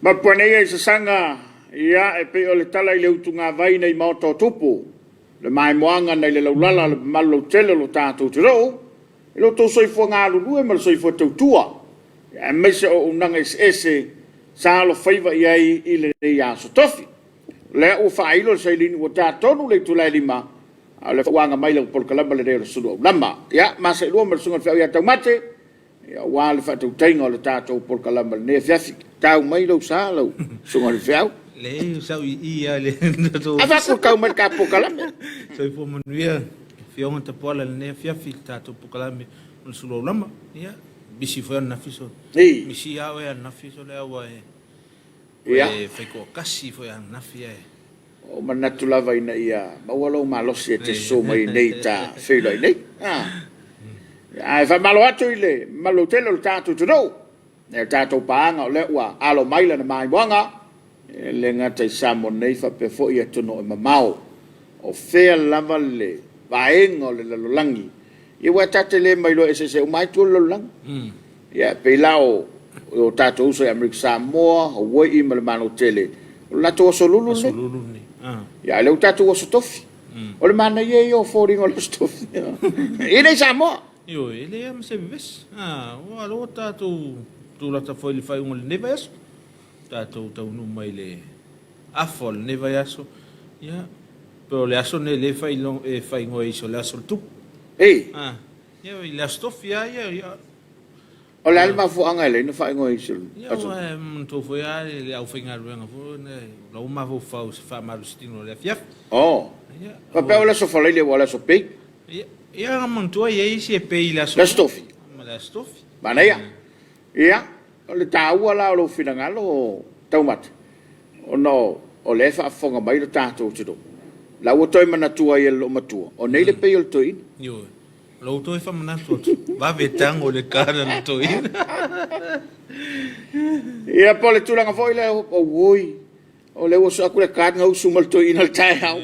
Mapuanei e sasanga ia e pe o le tala i le utunga vai nei maoto tupu. Le mai moanga nei le laulala le malo tele lo tātou te rau. E lo tō soifua ngā lulu e mara soifua tautua. E meise o unanga ese sa alo whaiva iai i le nei aso tofi. Le o whailo le sailini o tātonu le tulai lima. A le wanga mai le polkalamba le reo le Suluaulama. Ia, masa ilua mara sunga whiau ia tau mate. Ia, wā le whatau tainga o le tātou polkalamba le ne Afiafi. Tau mai lau sa lau sunga le whiau. Le sau ia le Ava ko kau mai ka polkalamba. Soi po manuia fionga Tapua'iga le ne Afiafi tātou polkalamba le Suluaulama. Ia, bisi foi na fiso. Misi au e na fiso le au e. Ia, foi ko kasi foi na fia. O manatu lava ina ia mawalo malosi e te so mai nei ta whilai nei. Ai fa malo atu ile malo telo le tātou te rau. Ne tātou paanga o le ua alo maila na mai wanga. Le ngata i samo nei fa pe fo ia tono e mamao. O fea lava le vaenga o le lalolangi. Ia wa tate le mailo e se umai tu lalolangi. Ia pe lao o tātou uso e Amerika Samoa o wai ima le mano tele. O lato oso lulu ne. Ya le utatu o stofi. O le mana ye yo foring o le stofi. Ile Samoa. Yo, ile am se ves. O alo tatu tu la ta foi le fai un neva yaso. Tatu tau no mai le afol neva yaso. Ya. Pero le aso ne le fai long e fai ngoi so le aso tu. Ya le stofi ya. O le alma fu anga le no fai ngoi so. Ya to foi le au finga ruanga fu ne la uma fu fa fa marustino le fiaf. Oh. Pa pe ola so falei le wala so pe. Ya montua ye se pe la so. La stofi. La stofi. Bana ya. Ya. O le tau ala o finanga lo tau mat. O no o le fa fonga mai le tato te do. La o toi mana tua ye lo matua. O nei le pe o toi. Yo. Lo toi fa mana tua. Va vetango le cara no toi. Ia po le tulanga foi le o woi. O le o sa ku le kad ngau sumal toi na tai hau.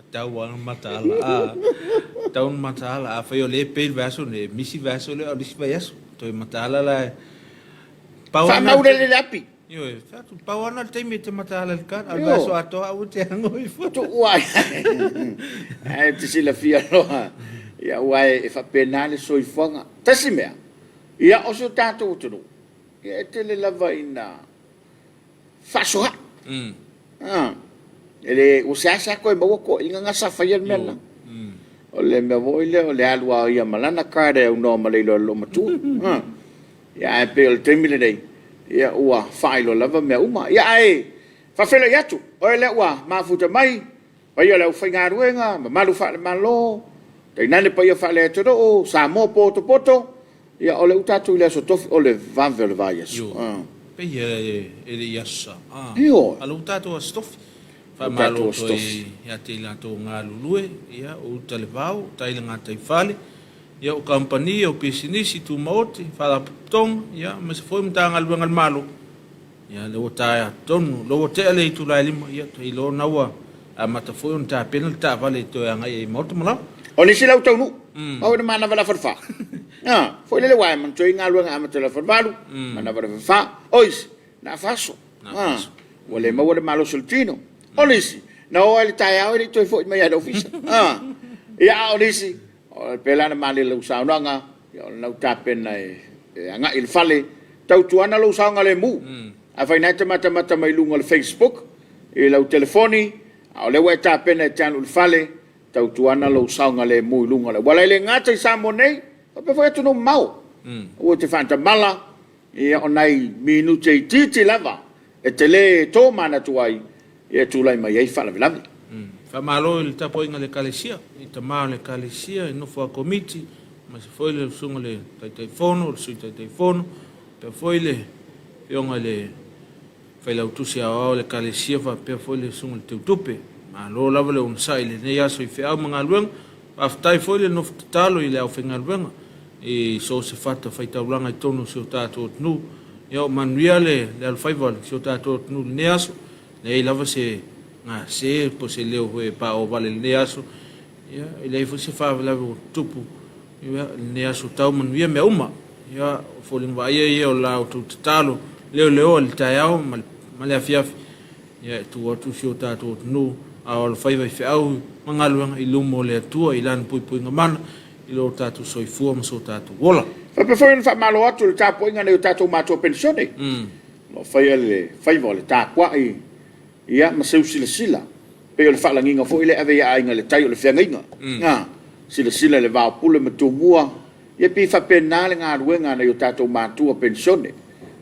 Tau ang matala. Tau matala. Fa yo le pe verso ne misi verso le o disi verso. Toi matala la. Fa mau le lapi. Yo, fa tu pawana te me te matala le kad. Al verso ato au te ngoi fo. Tu uai. Ai te sila fia lo. Ia uai e fa penale soi fonga. Tasi mea. Ia o so tato utunu. Ia te le lava ina. Fa soha. Ele o se asa ko e mo ko inga ngasa fa yen mena. O le me voile o le alua ia malana kare o no male lo matu. Ia e pe o temile dei. Ia ua failo lava me uma. Ia ai fa fela yatu. O le ua ma futa mai. Pa ia le o fainga ruenga, ma malu fa le malo. Dai nane pa ia fa le to o Samoa poto. Ia o le utatu le so tofi o le vanve le vaias. Pe ia ele yasa. Io. Alu utatu o stofi. Fa malo toi ia te la to nga lulue ia o talevau tai nga tai fale ia o company o business tu moti fa la tong ia me se foi mtanga luanga malo ia le ota ton lo te le tu la lima ia to ilo nawa a mata foi un ta penal ta vale to nga e mot mala o ni sila utau nu o de mana vala farfa foi le wa man toi nga luanga amata la farvalu mana vala fa ois na faso wale ma wale malo sultino Olisi, na o ele tai au ele toi foi mai a ofisa. Ia olisi, o pelana mali lo saunanga, ia na tapena anga il fale, tau tuana lo saunga le mu. A fai na mata mai lunga le Facebook, e lo telefoni, o le wa tapena tanu il fale, tau tuana lo saunga le mu lunga le. Wala le ngata i samonei, pe foi tu no mau. O te fanta mala, ia onai minute titi lava, e tele to mana tuai. Ia tulai mai ai fala velavi. Fa malo il Tapua'iga le kalesia, i tamao le kalesia, no fo komiti, ma se foi le sunga le tai fono, le sui tai fono, pe foi le yonga le fai la utusia o le kalesia fa pe foi le sunga le tutupe. Ma lo lava le un sai le ne aso i fea manga luenga, aftai foi le no talo i le au fenga luenga. E so se fata fai taulanga i tonu se o tato tnu. Ia manuia le alfaiva se o tato tnu ne aso. Nei lava se nga se po se leo e pa o vale le aso ia ele fo se fa lava tupu ia ne aso tau man via me uma ia fo ling vai ia o la tu talo leo le taiao ma le afiafi ia tu atu sio tatou tunu a o le faiva fe au mangaluanga i lumo le atua i lan pui ngamana i lo tatou soifua ma so tatou wola Fa foi fa malo atu le Tapua'iga nei tatou matua pensione. Lo fai le faiva le Tapua'i ia ma seu sila pe o le fa'alangiga foi le ave ia ainga le tai o le fiangaiga. Sila le vaopule ma tumua ia pi fa pena le galuega nei tatou matua pensione.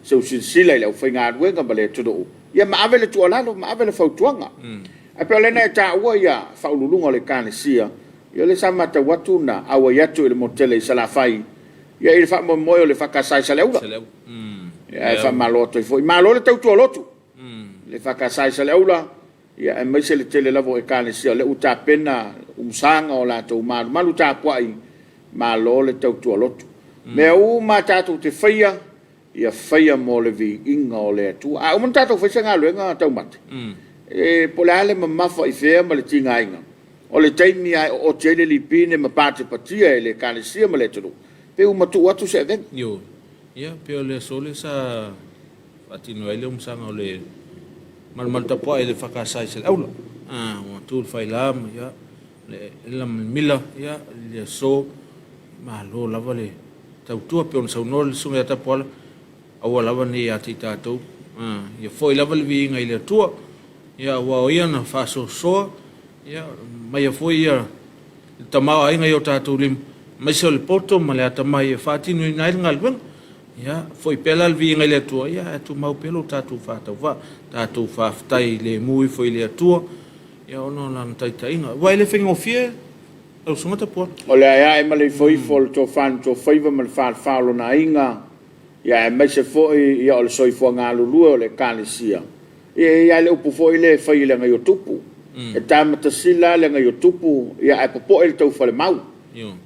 Seu sila le fai galuega ma le todo. Ia ma ave le tualalo ma ave le fautuanga. A pe le na ta'ua ia faululunga le kanesia. Ia le samata watu na awa yatu le motele salafai. Ia il fa mo o le fakasai saleula. Ia fa maloto foi malo le tau tualotu. Le fakasai saleula ia e mai se le tele lavo e kanesia le uta pena umsanga o la tau malu Tapua'i malo le tau tualotu. Me u mata tu te faia ia faia mo le vi inga o le tu. A un tato foi senga luenga tau mate. E polale ma mafa i fea ma le tinga inga. O le taimi ai o tele li pine ma pate patia e le kanesia ma le tulu. Pe umatu atu se ven. Yo. Ia pe o le sole sa atino ele umsanga o le mal Tapua'i le fakasai se aula. O tu fai lam ia le lam mila ia le so ma lo lava le tautua pe on sauno le sunga Tapua'i au lava ni ati tatou. Ia foi lava le vinga i le tua. Ia wa ia na faso so ia mai foi ia tamau ainga yo tatou lim mai so le poto ma le atamai fatino ina ngal ben ia foi pela le vinga le tua ia tu mau pelo tatou tatou faftai le mui foi le tua ia ono na taitainga vai le fengo fie o sunga Tapua'i o le ai ma le foi fol to fan to faiva ma le falo na inga ia mai se foi ia o le soifua ngalulu o le kanesia ia le upu foi le fai le ngai tupu e tamata sila le ngai tupu ia e popo el tau fale mau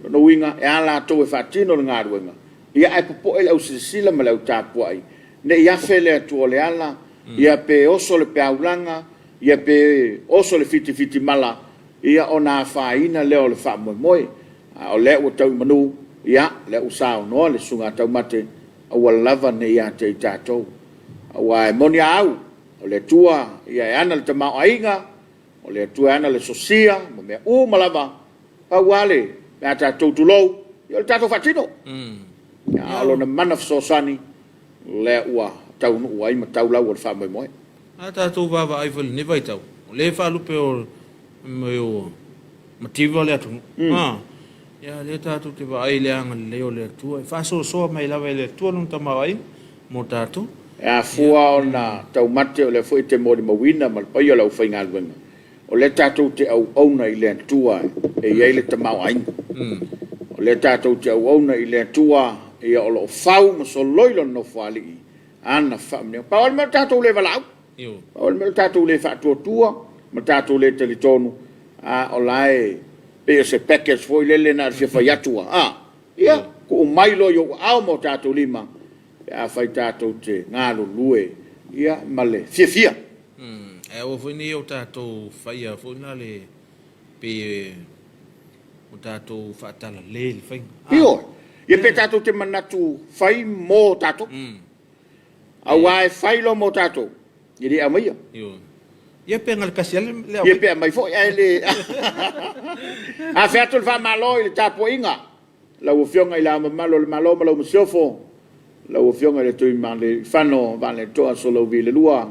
no winga e ala to e fatino le ngaruenga ia e popo el au sila ma le Tapua'i ne ia fele tu le ala ia pe oso le pe aulanga ia pe oso le fiti mala ia ona faina le o le fa moi o le o tau manu ia le usao no le sunga tau mate o lava ne ia te tatou wa monia au o le tua ia e ana le Tapua'iga o le tua ana le sosia mo me u malava pa wale na tatou tulou ia le tatou fatino ia lo na mana sosani le ua tau no ai ma tau la o fa moi a tatou vava ai fol ne vai tau le fa lupe o meu motivo le atu ia le tatou te vai le anga le o le tua fa so mai lava le tua no Tapua'i mo tatou a fua ona tau mate o le foi te mori mawina ma pai o lau fai ngalwenga o le tatou te au auna i le tua e iai le Tapua'i o le tatou te au auna i le tua e o lo fau ma so loilo no fali ana famne pa o me tatou le valau o me tatou le fa tua ma tatou le telitonu a o lai pe se package foi le na se fa yatua ia ko mai lo yo au mo tatou lima a fai tatou te ngalo lue ia male fia e o foi ni o tatou fai a foi na le pe o tatou fatala le fai ia pe tatou te manatu fai mo tatou a wai fai lo mo tatou ia a mai ia pe ngal kasial le ia pe mai foi ele a fetul fa malo le Tapua'iga la o fionga ila malo malo msiofo la o fionga le tui male fano vale toa solo vile lua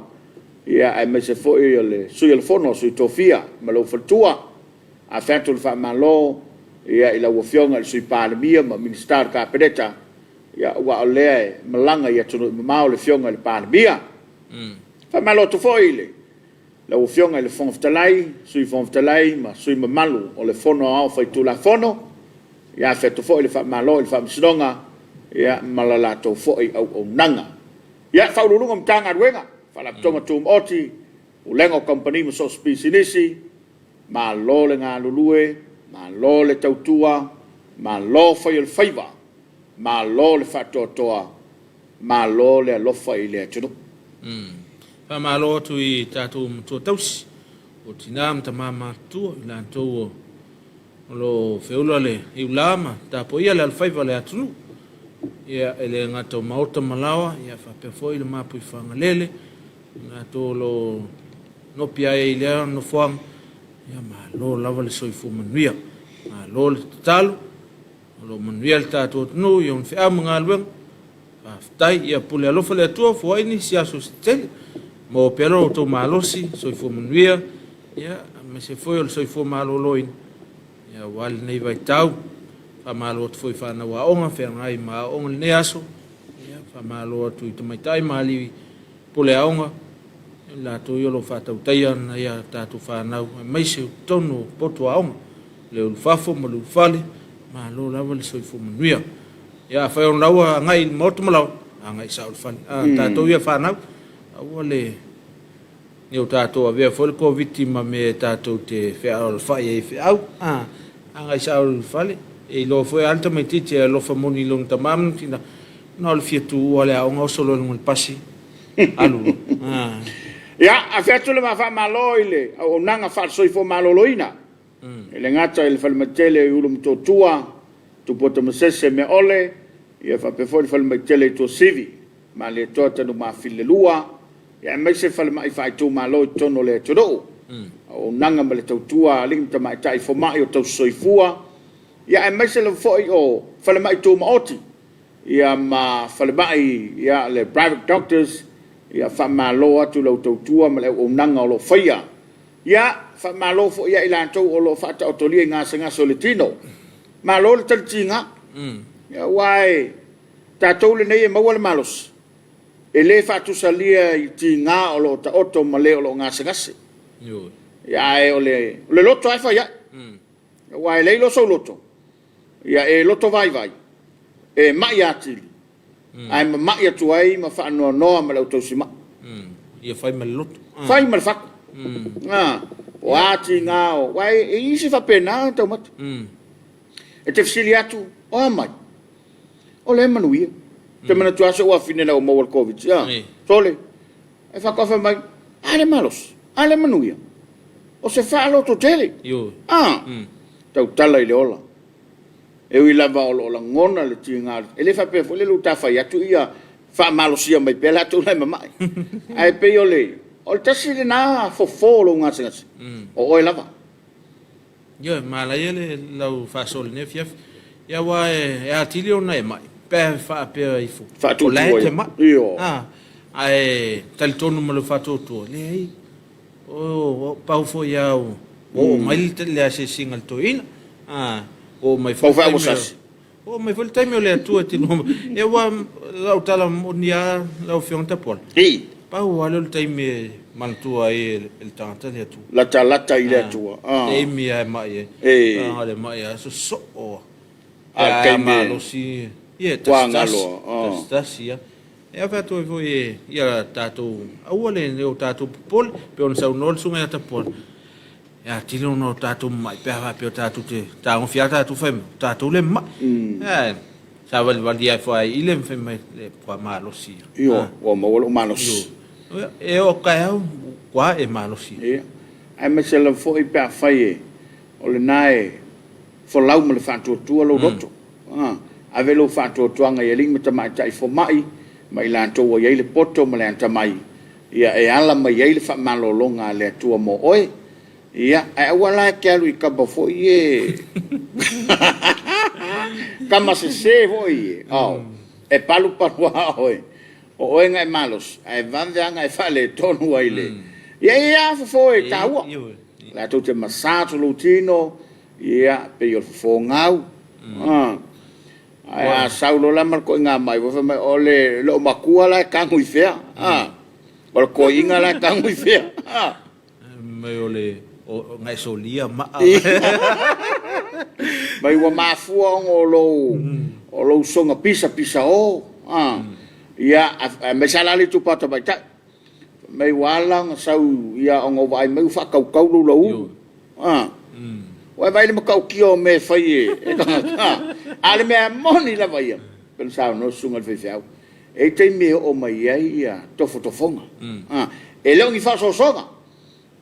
ia ai me se foi le sui el fono sui tofia malo fatua a fetul fa malo ia ila o fionga sui palemia ma minister ka pedeta ia wa ole malanga ia tunu mau le fionga le palemia fa malo to foi le la o fionga le fonftalai ma sui malu o le fono au fai tu la fono ia fetu foi le fa malo le fa msidonga ia malala to foi au nanga ia fa lulunga mtanga ruenga fa la tonga tum oti o lengo company mo so spicinisi ma lo le nga lulue ma lo le tautua ma lo fa il faiva ma lo le fa totoa ma lo le lo fa ile tudo fa ma lo tu i tatu to tausi o tinam tamama tu la to lo feulale i ulama Tapua'i le alfaiva le atunu ia ele ngata maota malawa ia fa pe foi le mapu fangalele ngato lo no pia ile no fam ia ma lo lava le soifu manuia ma lo le talo lo manuia ta to no yon fe am ngalwen fa tai ia pule lo fale to foi ni sia so stel mo pero to malosi soifu manuia ia me se foi le soifu malo loin ia wal nei vai tau fa malo foi fa na wa onga fe ngai ma onga ne aso ia fa malo tu i mai tai mali pule aonga la to yo lo fa tau tai na ia ta tu fa na mai se tonu poto aonga le ul fafo mo lu fale ma lo la wal so fu manuia ia fa on lawa ngai mot mo law ngai sa ul fale ta to ia fa na wale ni o ta to ave fo ko vittima me ta to te fe al fa ia fe au ngai sa ul fale e lo foi alta mai tite lo fa moni long tamam tina no le fietu wale aonga solo no le pasi alu ya afetu le mafa maloile o nanga fa soifo maloloina ele ngata ele falmatele ulum totua tu poto mesese me ole ia fa pe fo falmatele to sivi ma le tota no ma filelua ia me se falma fa tu malo tono le todo o nanga me le totua ling tama tai fo mai o to soifua ia me se le fo o falma tu maoti ia ma falma ia le private doctors ia fa malo atu lo tua ma le o nanga lo faia ia fa malo fo ia ila to o lo fa ta to li nga sanga solitino malo le tinga ia wai ta to le nei ma wala malos ele fa tu salia i tinga o lo ta oto ma le o lo nga sanga se yo ia e o le loto ai fa ia wai le lo so loto ia e loto vai e mai ati ai ma ia tuai ma fa no ma le to sima ia fai mal lot fai mal fa o ati ngao wai e isi fa pena to mat e te fsiliatu o mai o le manuia te mana tu aso wa fine na o mo covid ya tole e fa kofa mai ale malos ale manuia o se fa lo to tele yo tau tala ile ola e ui lava o la ngona le tinga ele fa pe le luta fa ya tu ia fa malosia mai pela tu le mai ai pe ole o tasi na fo lo nga senga o lava yo mala ele lau fa sol ne fiaf ya wa e atilio na mai pe fa pe i fu fa tu le ma yo ai tal tonu mo le fa tu le o pa fo ya o mai le se singal to ina o mai fa usas o mai vol time le tu ti no e wa la tala monia la fionta pol pa o le time man tu ai el tanta le tu la talata ile tu e mi ai mai le mai so o al ma lo si ta sia e va tu voi ia tatu o le o tatu pol pe on sa no sunga ta pol ya tilo no tatu mai pe va pe tatu te ta on fiata tu fem tatu le ma sa val dia fo ai ile fem le qua malo si io o mo malos e o ka qua e malo si ai me se le fo i pe fai o le nai fo lau me le fatu tu lo roto ave lo fatu tu anga ye ling me mai tai fo mai lan to ye le poto me lan mai ia e ala mai ye le fa malo longa le tu mo oi ia ai wala ke lui ka bo fo ye kama se voi e palu parwa o ngai malos ai van dang ai fale tonu aile ia fo e taua la tu te masato lutino ia pe yo fo ngau ai saulo la mar ko nga mai vo me ole lo makua la ka ngui fea o ko inga la ka ngui fea me ole o ngai solia ma mai wa mafua o lo songa pisa o ia me salali tu pata mai ta mai wala sau ia o vai mai fa kau lo wa vai le kau kio me fai ale me moni la vai pensava no sunga fe fea e te me o mai ia tofotofonga e lo ngi fa so soga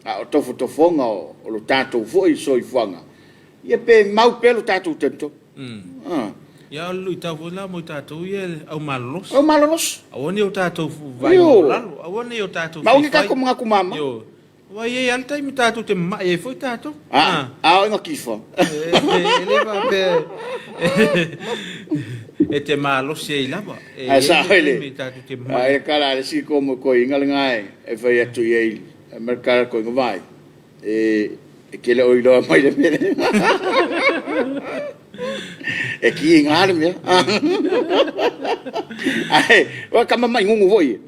o tofotofonga o lo tato foi soi fanga ia pe mau pelo tato tento Ya lu Tapua'iga mo tatou ye au malos. O malonos. Awoni o tatou vai Yo. lalo. Awoni o tatou. Ma ungi ka ko mga kumama. Yo. Wa ye altai mi tatou te ma ye foi tatou. O inga kifo. Ele va pe. E te malos ye lava. Sa ele. Mi tatou te ma. E kala le si ko mo ko inga ngai e fai atu ye merkar ko ngai. E kele o ilo mai le pere. E ki ngare me. Ai, wa kama mai ngungu voi.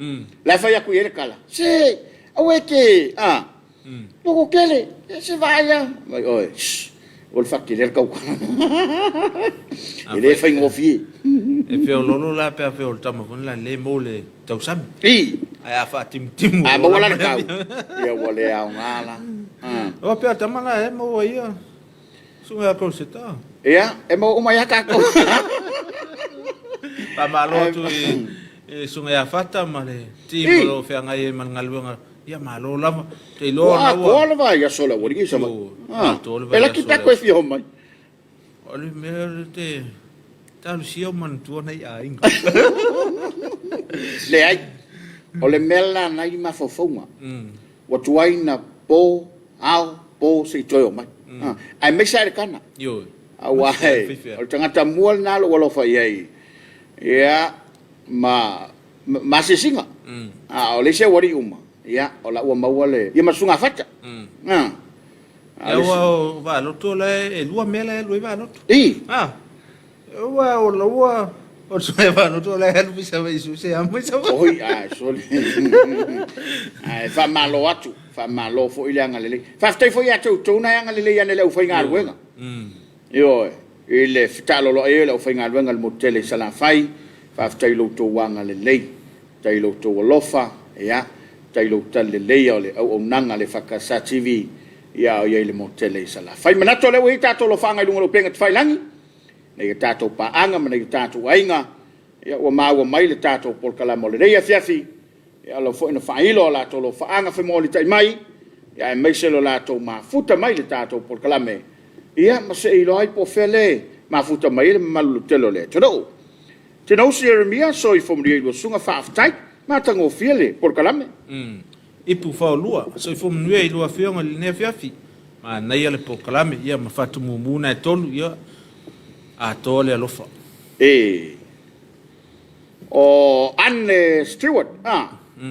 La fai aku ye kala. Se, awe ke, Loko kele, se vaya. Mai oi. O fa ki le kau. Ele fai ngofi. E feo lolo la pe feo tama fon la le mole tau sam. I. Ai afa tim. A mo wala kau. Ia wale au ngala. O pe tama la e mo ia. Sunga ko seta. Ia, e mo umaya ka ko. Pa malo tu e sunga ya fata male. Ti mo fe ngai man ngalwenga. Ia malo lava. Te lo na wa. Ko lava ya sola wori ki sama. Ela ki ta ko fi homai. Ole me te talu sio man tu nei ai. Le ai. Ole mela nai ma fofonga. Wa tuaina po au po se toyo mai. Ai me sai kana. Yo. Awai. O tangata mual na lo lo fai ai. Ia ma se singa. Ole se wori uma. Ia ola ua mauale. Ia masunga fata. Ya wa va lo to le lua mela lo va lo. I. Wa o lo wa o so va no to le lu bisa va isu se amo sa. Oi, soli. Ai fa malo atu, fa malo fo ile anga lele. Fa stai fo ya tu na anga lele ya le u fa ngar wenga. Yo, ile fitalo lo ele u fa ngar wenga al motele sala fai. Fa stai lo to wanga lele. Tai lo to lofa, ya. Tai lo tal lele ole au nanga le fa ka sa TV. Ya o ile motele sala. Fai manato le we tato lo fa ngai lungo lo penga fai langi. Nei tato pa anga ma nei tato ainga. Ya o maua mai le tato por kala mo le Afiafi. Ya lo fo ina failo la to lo faanga fe mo le tai mai. Ya mai se lo la to ma futa mai le tato por kala me. Ya ma se ilo ai po fele ma futa mai le malu telo le. Todo. Te no se Jeremia so I fo mri lo sunga fa aftai ma tango fele por kala me. Ipu fa lua so I fo mri lo afionga le Afiafi. Ma nei le por kala me ya ma fatu mumuna e tolu ya a tole alofa. O Anne Stewart,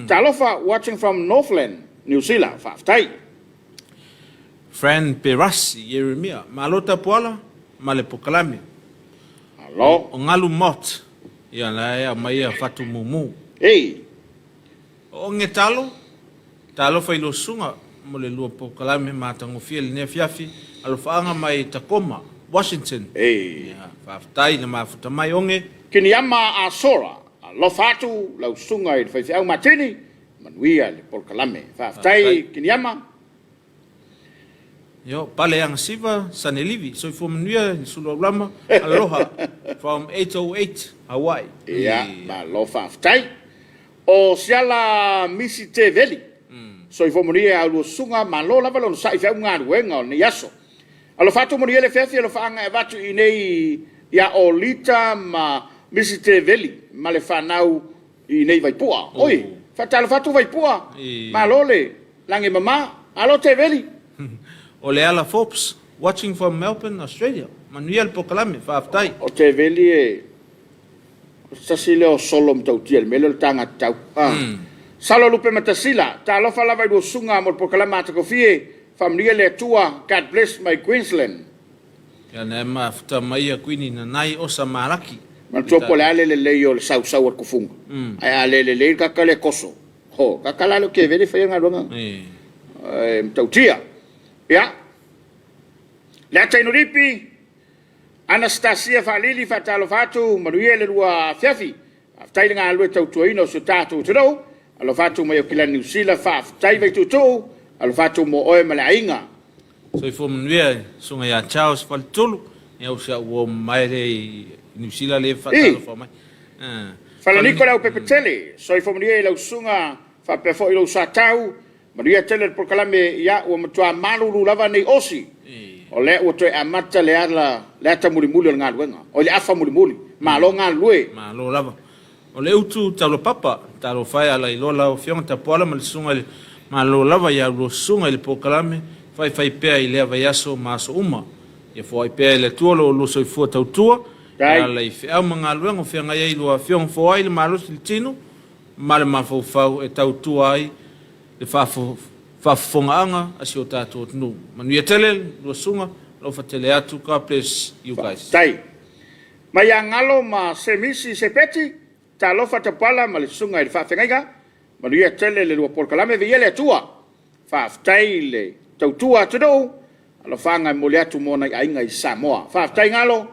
Talofa watching from Northland, New Zealand, Faftai. Fran Perasi, Jeremia, Malota Puala, Malepokalami. Hello. O Ngalu Mot, ia la mai fatu mumu. O ngetalo, talo fa ilo sunga, mole lua pokalami matango fiel ne Afiafi, alofaanga mai Tacoma, Washington. Faftai na mafuta mai onge. Kiniama Asora. Lo fatu lau sunga I fai au matini manuia le por kalame fa tai kiniama yo pale yang siva sanelivi so for manuia Suluaulama aloha from 808 Hawaii ya ma lo fa tai o siala misite veli so for manuia au sunga malo lava lo sai fa unga wenga ne yaso alo fatu manuia le fefi lo fa anga vatu inei ya olita ma misite veli male fanau I nei vai pua. Oi, fatalo fatu vai pua. Malole, lange mama, alo te veli. Ole ala Forbes, watching from Melbourne, Australia. Manuel Pokalame, faftai. O te veli sasile o solom tau tiel, mele tanga tau. Salo lupe matasila, talo fala vai do sunga mo Pokalame atako fie, family le tua, God bless my Queensland. Ya nema futa mai Queenie na nai o samaraki. Man topo le ale le yo le sau au kufunga. Ai ale le kakale koso. Ho, kakala lo ke vele fa nga longa. Tautia. Ya. La tainuripi Anastasia Falili fatalo fatu manuele lua Afiafi. Aftai nga alwe tautuino so tatu tro. Alo fatu mai okila New Zealand fa aftai vai tutu. Alo fatu mo oe malainga. So ifo manuele sunga ya Charles Faltulu. Ya usa wo mai New Zealand le fatalo fa mai. Fala Nicola o Pepetele, so I fomrie la usunga fa pe fo ilo sa tau, Maria tele por kalame ya o matua malu lava nei osi. O le o toi amata le ala le ata muli ngā luenga. O le afa muli. Ma lo ngā lue. Ma lo lava. O le utu talo papa, talo fai ala ilola o fionga tapuala ma le sunga le ma lo lava ya lo sunga le pokalame, fai pea i le avaiaso maso uma. Ia fai pea i le tuolo o lo soifua tautua, ala i fea mga luenga o fianga ia ilua fionga foai le malo si tino, ma le mafau e tautua ai, le fafonga anga asi o tātou tunu. Manuia tele, lo sunga, lo fatele atu, God bless you guys. Tai. Ma ia ngalo ma se misi se peti, ta lofa tapala ma le sunga i le whawhenga, ma nuia tele le lua porkalame vi ele atua, whawhtai le tautua tunou, alo whanga mo le atu mona i ainga i Samoa. Whawhtai ngalo?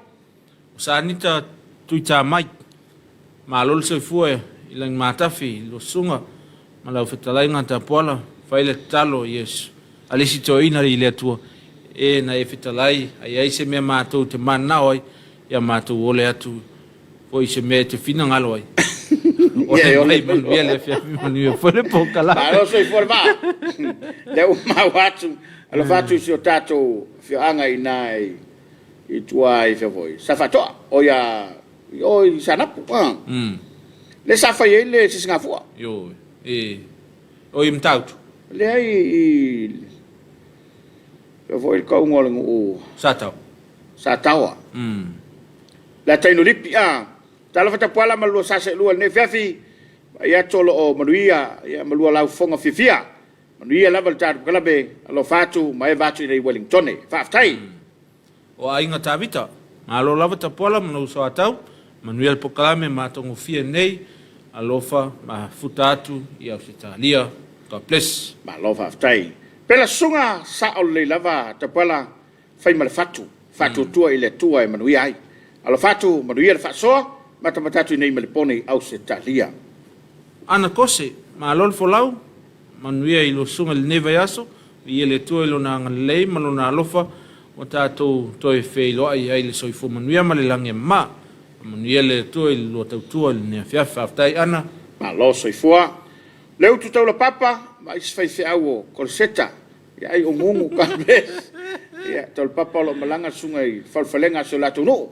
O sa anita tuita mai, ma lolo se fue i lang matafi, lo sunga, ma lau whetalai ngā tapuala, whaile talo, yes, alisi to ina i le atua, e na e whetalai, ai aise mea mātou te manao ai, ia mātou ole atu, foi se me te fina ngalo ai. O le mai manuia le Afiafi manuia fole pokala. Alo so i forma. Le o mau atu, alo fatu si o tatou whianga i nai i tua i whiawoi. Sa fatoa, o i sanapu. Le safa i le si singafua. Yo, o i mtautu. Le ai i whiawoi kaungolengu o Satau. Sataua. La taino lipi tala fatapuala malua sase lua ne Afiafi ia tolo o manuia ia malua lau fonga fifia manuia lava le tātu kalabe alo fatu mai vatu i Wellington whaftai O ainga tawita malo lava tapuala manu so atau manuia le pokalame matongo fia nei alofa ma futatu i Australia. God bless. malo whaftai pela sunga sa o le lava tapuala fai male fatu tua i le tua e manuia ai alo fatu manuia le whasoa matamatatu nei malipone au se talia. Ana kose, ma alol folau, manuia i lo sunga le neva yaso, i ele tua ilo na ngalei, malo na alofa, o tātou toi fei loa i aile soifo manuia ma le lange ma, manuia le tua i lo tautua le nea Afiafi aftai ana. Ma lo soifua, leu tu taula papa, ma isi fai fea au o korseta, ia ai o mungu kables, ia taula papa lo malanga sunga i falfalenga so lato no.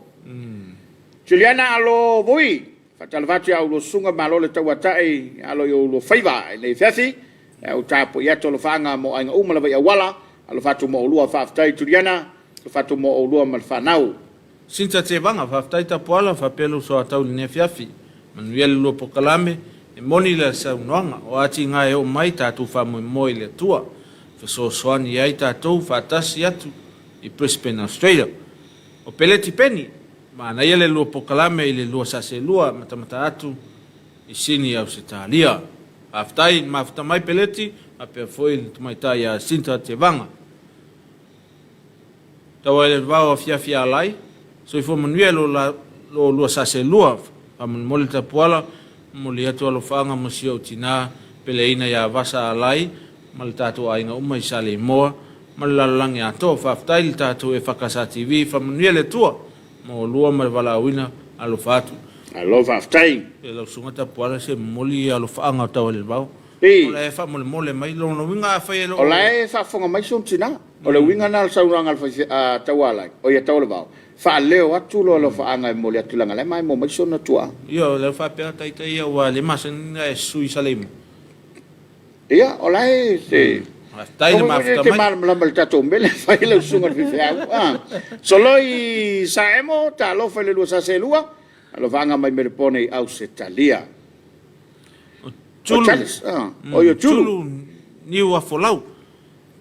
Juliana alo voi, fatalvati au lo sunga malo le tauatai alo yo lo faiva le Afiafi, au tapo ia tolo fanga mo ainga umala vai awala, alo fatu mo olua whaftai Juliana, alo fatu mo olua malfanau. Sinta te vanga, whaftai tapuala, whapelo so atau le nea Afiafi, manuia le lo pokalame, e moni le saunoanga, o ati ngā e o mai tātou whamoe moi le tua, whaso soani ai tātou whatasi atu i Brisbane, Australia. O peleti peni, ma na ia le lua pokalame i le lua sase lua matamata atu i sini au se talia. Aftai mafta mai peleti a pe foi le tumaitai a Sinta te vanga. Tawa ele vau Afiafi alai, so i fo manuia lo lua sase lua, a mole tapuala, mole atu alo whaanga mosi au tina, pele ina ia vasa alai, ma le tātou ainga uma i sale moa, ma le lalangi ato, whaftai le tātou EFKS TV, wha manuia le tua, mo lua ma wala wina alo fatu alo whaftai e lau sunga tapuala se moli alo whaanga tau le vau o le wha mole mai lo no winga whai alo o le whafonga mai son tina o le winga na sauranga al tawalai o ia tau le vau wha leo atu lo alo whaanga e moli atulanga le mai mo mai son na tua ia le wha pera taita ia wa le masenga e sui salemu ia o le se tai le mafta mai mal mal tato mele fai le sunga fifia soloi saemo ta lo fai le lua sa selua alo vanga mai me pone au se talia o yo chulu ni wa folau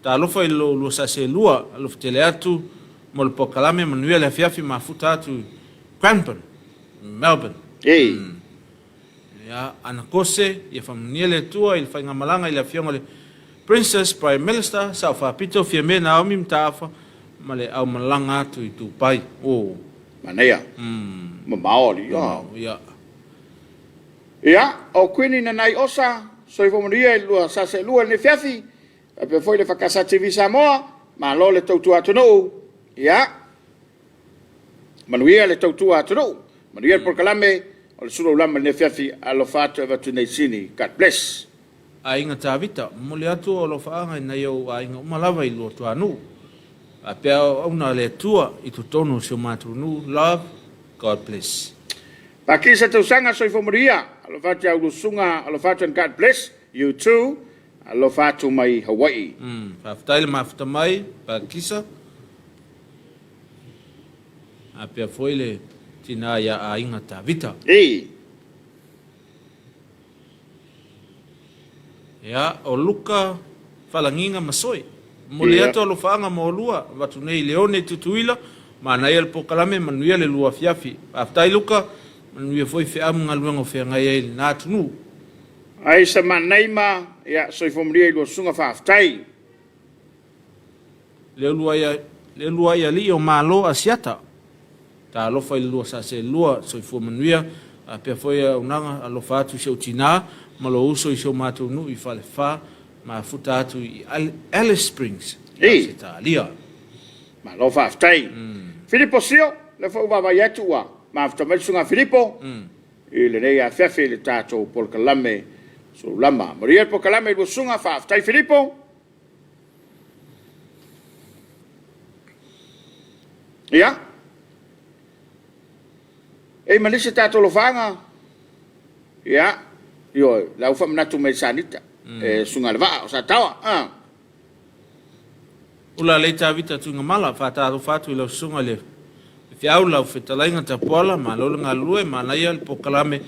ta lo fai lo sa selua alo tele atu mo le pokalame manuia le Afiafi mafuta atu Cranbourne Melbourne ya ana kose ia famnia le tua il fai ngamalanga i le fionga le Princess Prime Minister sa fa pito fia me na omi mtafa male au malanga atu i tupai o manea maoli ia o kwini na nai osa so i fomonia lua sa se lua le Afiafi pe foi le EFKS TV Samoa ma lo le tautua atu no ia manuia le tautua atu no manuia por kalame o le Suluaulama le Afiafi alo fatu eva tu nei sini. God bless. Ainga tawita, mole atu o lo whaanga na iau ainga umalava i lo tua anu. A pea una le tua i tu tonu se matunu. Love, God bless. Pakisa tausanga soifomaria. Alofatu au lusunga. Alofatu and God bless. You too. Alofatu mai Hawaii. Whaftaile mafuta mai, pakisa. A pea foile tina ia a inga ta vita. Ya, o luka falanginga masoi. Mole atu alofanga maolua. Watu nei leone tutuila. Mana ia pokalame manuia le lua Afiafi. Aftai luka manuia foi fe amunga luengo fe ngai ele na tunu. Ai sa manaima ya soifomaria i lusunga whaftai. Le lua ia li o malo asiata. Ta alofa i lua sa se lua soifua manuia. A pea foi unanga alofa atu se utina. Malo uso i seo mātou nu i whale wha, ma futa atu i Alice Springs. Se tā lia. Ma lo whaftai. Filipo sio, le whauwawa yatu ua. Ma whtamai sunga Filipo. I le nei a Afiafi le tātou polkalame Suluaulama. Maria polkalame i lusunga whaftai Filipo. Ia. E manise tātou lo whanga. Ia. Yo, lau fa manatu mai sanita. Sunga lava o sa tawa. Ula leita vita tunga mala fata fatu i lau sunga le. Fiau lau fetalainga Tapua'iga ma lolenga lue ma naia pokalame.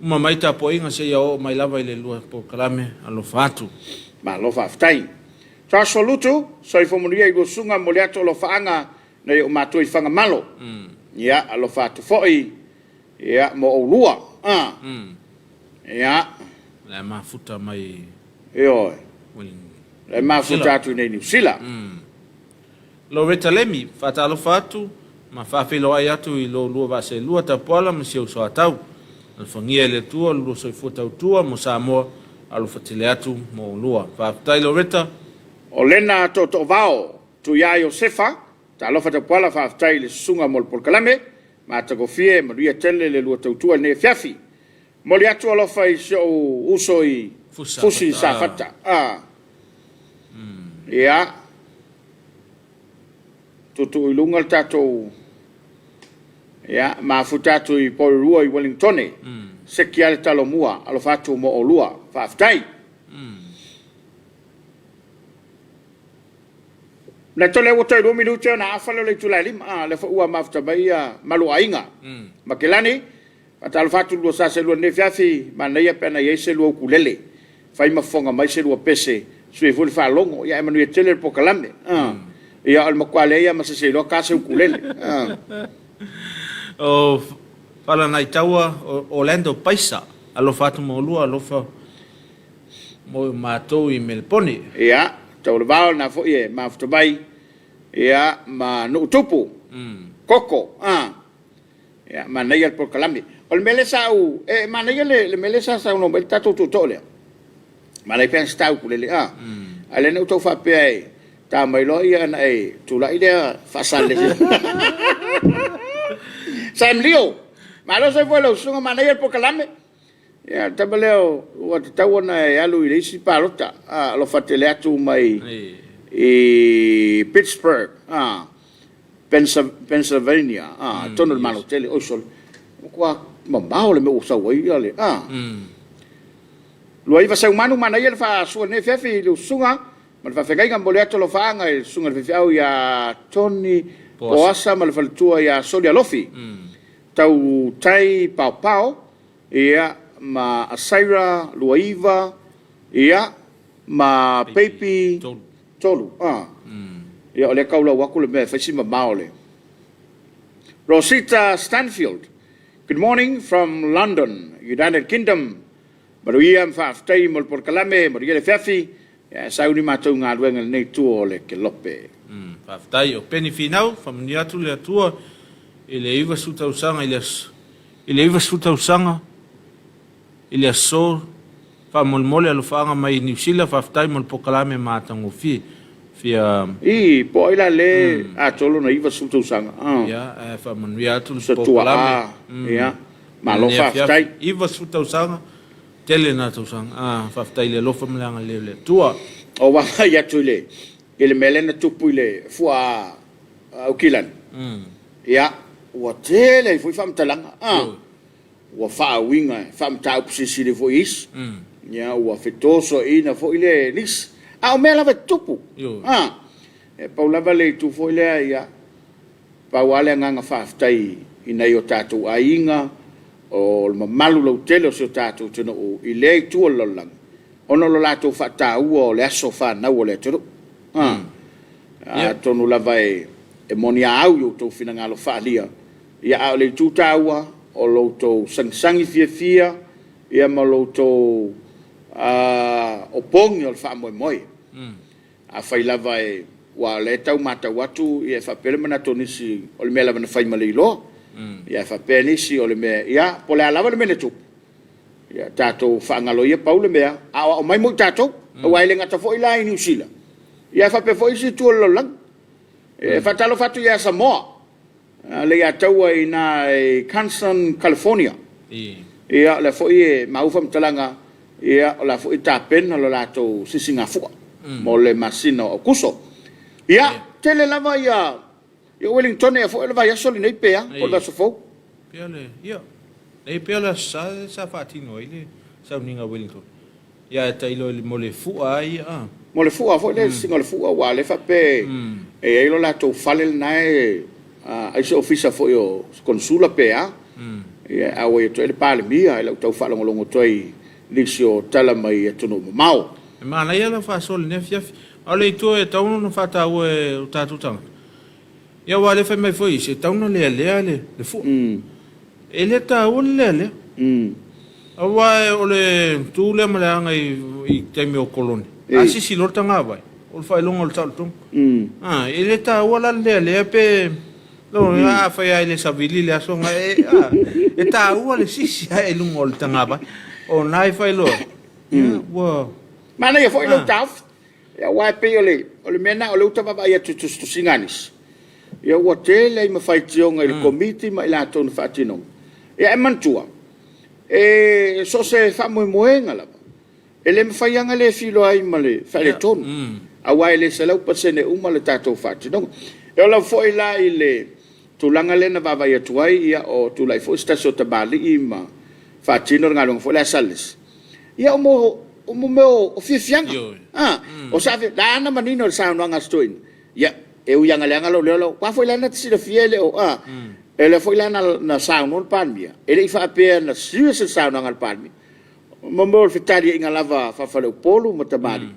Uma mai Tapua'iga se ia o mai lava i le lua pokalame alo fatu. Ma lo whaftai. Sa solutu, sa i fomuria i lusunga mo le ato lo whaanga na i o mātua i whanga malo. Ia, alo fatu foi. Ia, mo o lua. Ia. Le mafuta mai. Ioi. Le mafuta atu nei New Zealand. Lo retalemi, fata alo fatu, ma whawhelo ai atu i lo lua vase lua Tapua'iga ma siau soa tau. Al whangia le tua, lua soifua tau tua, mo Samoa, alo whatile atu mo lua. Whawhtai lo reta. O lena to vao, tu ia Iosefa, ta alofa Tapua'iga whawhtai le sunga mo le polkalame, ma takofie, ma ria tele le lua tau tua ne Afiafi. Moli atu alofa i seo uso i fusi safata. Ia. Tutu i lunga tatou. Ia. Ma futatu i Porirua i Wellingtone. Seki ale talo mua. Alofatu mo o lua. Whaftai. Na tole wata i 2 minuto na afalo le tulai lima. Le ua maftabai maluainga. Makilani. Pata alofatu lua sase lua ne Afiafi. Mana ia pena ia se lua ukulele. Fai mafonga mai se lua pese. Sui fuli wha longo. Ia emanu ia tele pokalame. Ia almakwale ia masase lua kase ukulele. O fala nai taua Orlando Paisa. Alofatu mo lua alofa mo mātou i Melpone. Ia. Tau le vao na fo ie maftabai. Ia ma nuutupu. Koko. Ia ma nei al pokalame. O le mele sa u, ma nei le mele sa sa uno, el tatu tutole. Ma nei pen sta ukulele, ale ne utau fa pe ta mai lo ia na tula idea fa sale. Sam Leo. Ma lo se fue lo sunga ma nei al pokalame. Ia tabaleo o tau na alu i si parota, lo fatele atu mai i Pittsburgh, Pennsylvania, tono le malo tele o sol. Kwa mamao le me usa wai ale. Lo iva sa umanu mana ia fa su ne fefi lu sunga, ma fa fegai ngam boleato lo faanga il sunga fefi au ya Tony Poasa ma le faltua ya Solia Lofi. Tau tai pao ia ma Asaira Luaiva ia ma Pepi Tolu. Ia ole kaula waku le me faisi mamao le. Rosita Stanfield. Good morning from London, United Kingdom. Maruia mfaftai mol porkalame, maruia le Afiafi. Sauni mātou ngā ruenga nei tua o le ke lope. Mfaftai o peni finau, whamaniatu le atua, i le iwa sutausanga, i le iwa sutausanga, i le aso, whamolmole alufanga mai New Zealand, mfaftai mol porkalame mātango fi. I, po ila le atolo na iwa sutausanga. Ia, whamaniatu le porkalame. Ia, malo whaftai. Iwa sutausanga, tele na tausanga, whaftai le lofa mleanga le tua. O waha iatu le. Ele melena tupu ile fua ukilan. Ya, ua tele foi famtalanga. Ua faawinga, famtau pusisiri foi is. Ya, ua fetoso ina foi ile nis. O mea lava tupu. E paulava le tu foi lea ia. Pauale nganga faaftai ina i o Tapua'iga o le mamalu lau tele o se o tātou tino o i lea i tua lolang. Ono lo latou faataua o le aso fanau o le atoro. Tonu lava e moni au i outou finagalo faalia. Ia a o le tutaua o loutou sangisangi fiafia ia ma loutou opongi o le faamoemoe. A fai lava e wa le tau matau atu ia faapele manatonisi o le mea lava na fai ma le iloa. Ia faapelisi o le mea ia po le alava le mea le tupu. Ia tātou whaangalo ia pau le mea, o mai mo tātou, wai le ngata fo ila i New Zealand. Ia whape fo isi tua lolang. Whatalo fatu ia Samoa. Le ia taua i na Kansas, California. Ia le fo i maufa mtalanga, ia la fo i tāpena lo lato sisinga fua. Mo le masina o kuso. Ia, tele lava ia Wellington ia fo lava ia soli nei pea, o la sofo. Pea le, ia. E pea la sa fatino ile, sa uninga Wellington. Ia tailo mo le fua ai, Mo le fua fo le singa le fua wa le fape. E ilo la to falel nai ai se ofisa fo yo consula pea. Ia awe to le pale mia ilo to fala ngolongo toi lisio tala mai e tono mau. Ma na ia la fa sol ne fiafi. Ale to e tau no fata o tatu tanga. Ia wale fa mai foi se tau no le fu. Ele ta o le. Awa ole tu le malanga i temi o koloni. Asi si lor tanga vai. O fa longo o saltung. Ele ta o le pe lo fa ia le savili le aso nga e ta o le si ai longo o tanga vai. O nai fa lo. Wa. Mana ia foi lo taf. Ia wa pe ole mena ole uta ba ia tu singanis. Ia wa tele i mawhaitionga i le komiti ma i la tonu whaatinong. Ia e mantua. E so se whamoemoenga lava. E le mawhaianga le filo ai ma le whare tonu. A wai le se lau pasene uma le tātou whaatinong. E o lau fwoi la i le tūlanga le na vavai atuai ia o tūlai fwoi stasio tabali i ma whaatinong ngalong fwoi le asalis. Ia o meo o fiafianga. O sawe, la ana manino le saunoanga stoin. Ia, e u yanga leanga lo leo kwa foi lana tsi fiele o ele foi lana na sound on palmia ele fa pe na serious sound on palmia mo fitali inga lava fa fa le polo mo tabali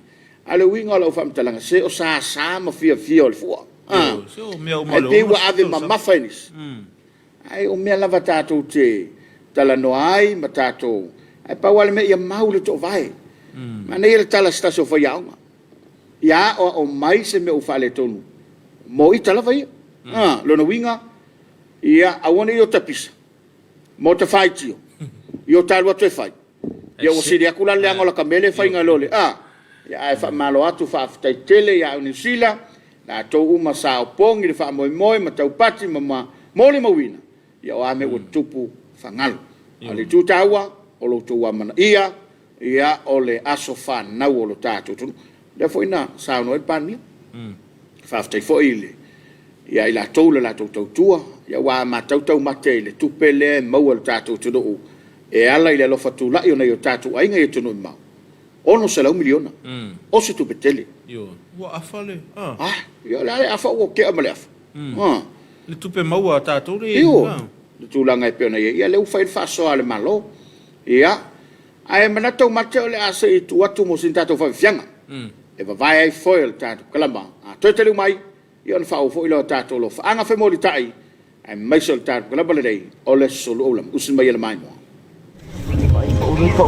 ale winga lo fa mtalanga se o sa ma fia o fu so me o malo e wa ave ma finis ai o me lava tato te tala no ai ma tato ai pa wale me ia maule to vai ma nei le tala sta so fa ya o mai se me o fa le tonu mo ita lava ia. Lona winga, ia awane io tapisa. Mo te fai tio. Io talua te fai. Ia o siri akula leanga la kamele fai ngalole. Ia ai fa malo atu fa aftai tele ia unisila. Na to uma sa opongi le fa moi ma tau pati ma mole mawina. Ia o ame o tupu fangalo. Ale tu taua o lo tu mana ia o le aso fa na o lo tatu. Le foi na sa no e pani. Faftai fo ile ia ila toula la tua ia wa ma tau matele tu pele mau tatu tudo e ala ile lo fatula io na io tatu ainga io tunu ma ono se la miliona o se tu petele yo wa afale io la afa o ke amalef le tu pe mau tatu ri le tu langa e pena ia le ufa fa so ale malo ia ai mana tau matele ase i tu atu mo sin tatu fa fianga e vai ai foil tatu kalama toi tele mai ia na fao fo ilo tatu lo fa anga fe mo tai ai mai sol tatu kalama le dei o le Suluaulama usin mai le mai mo So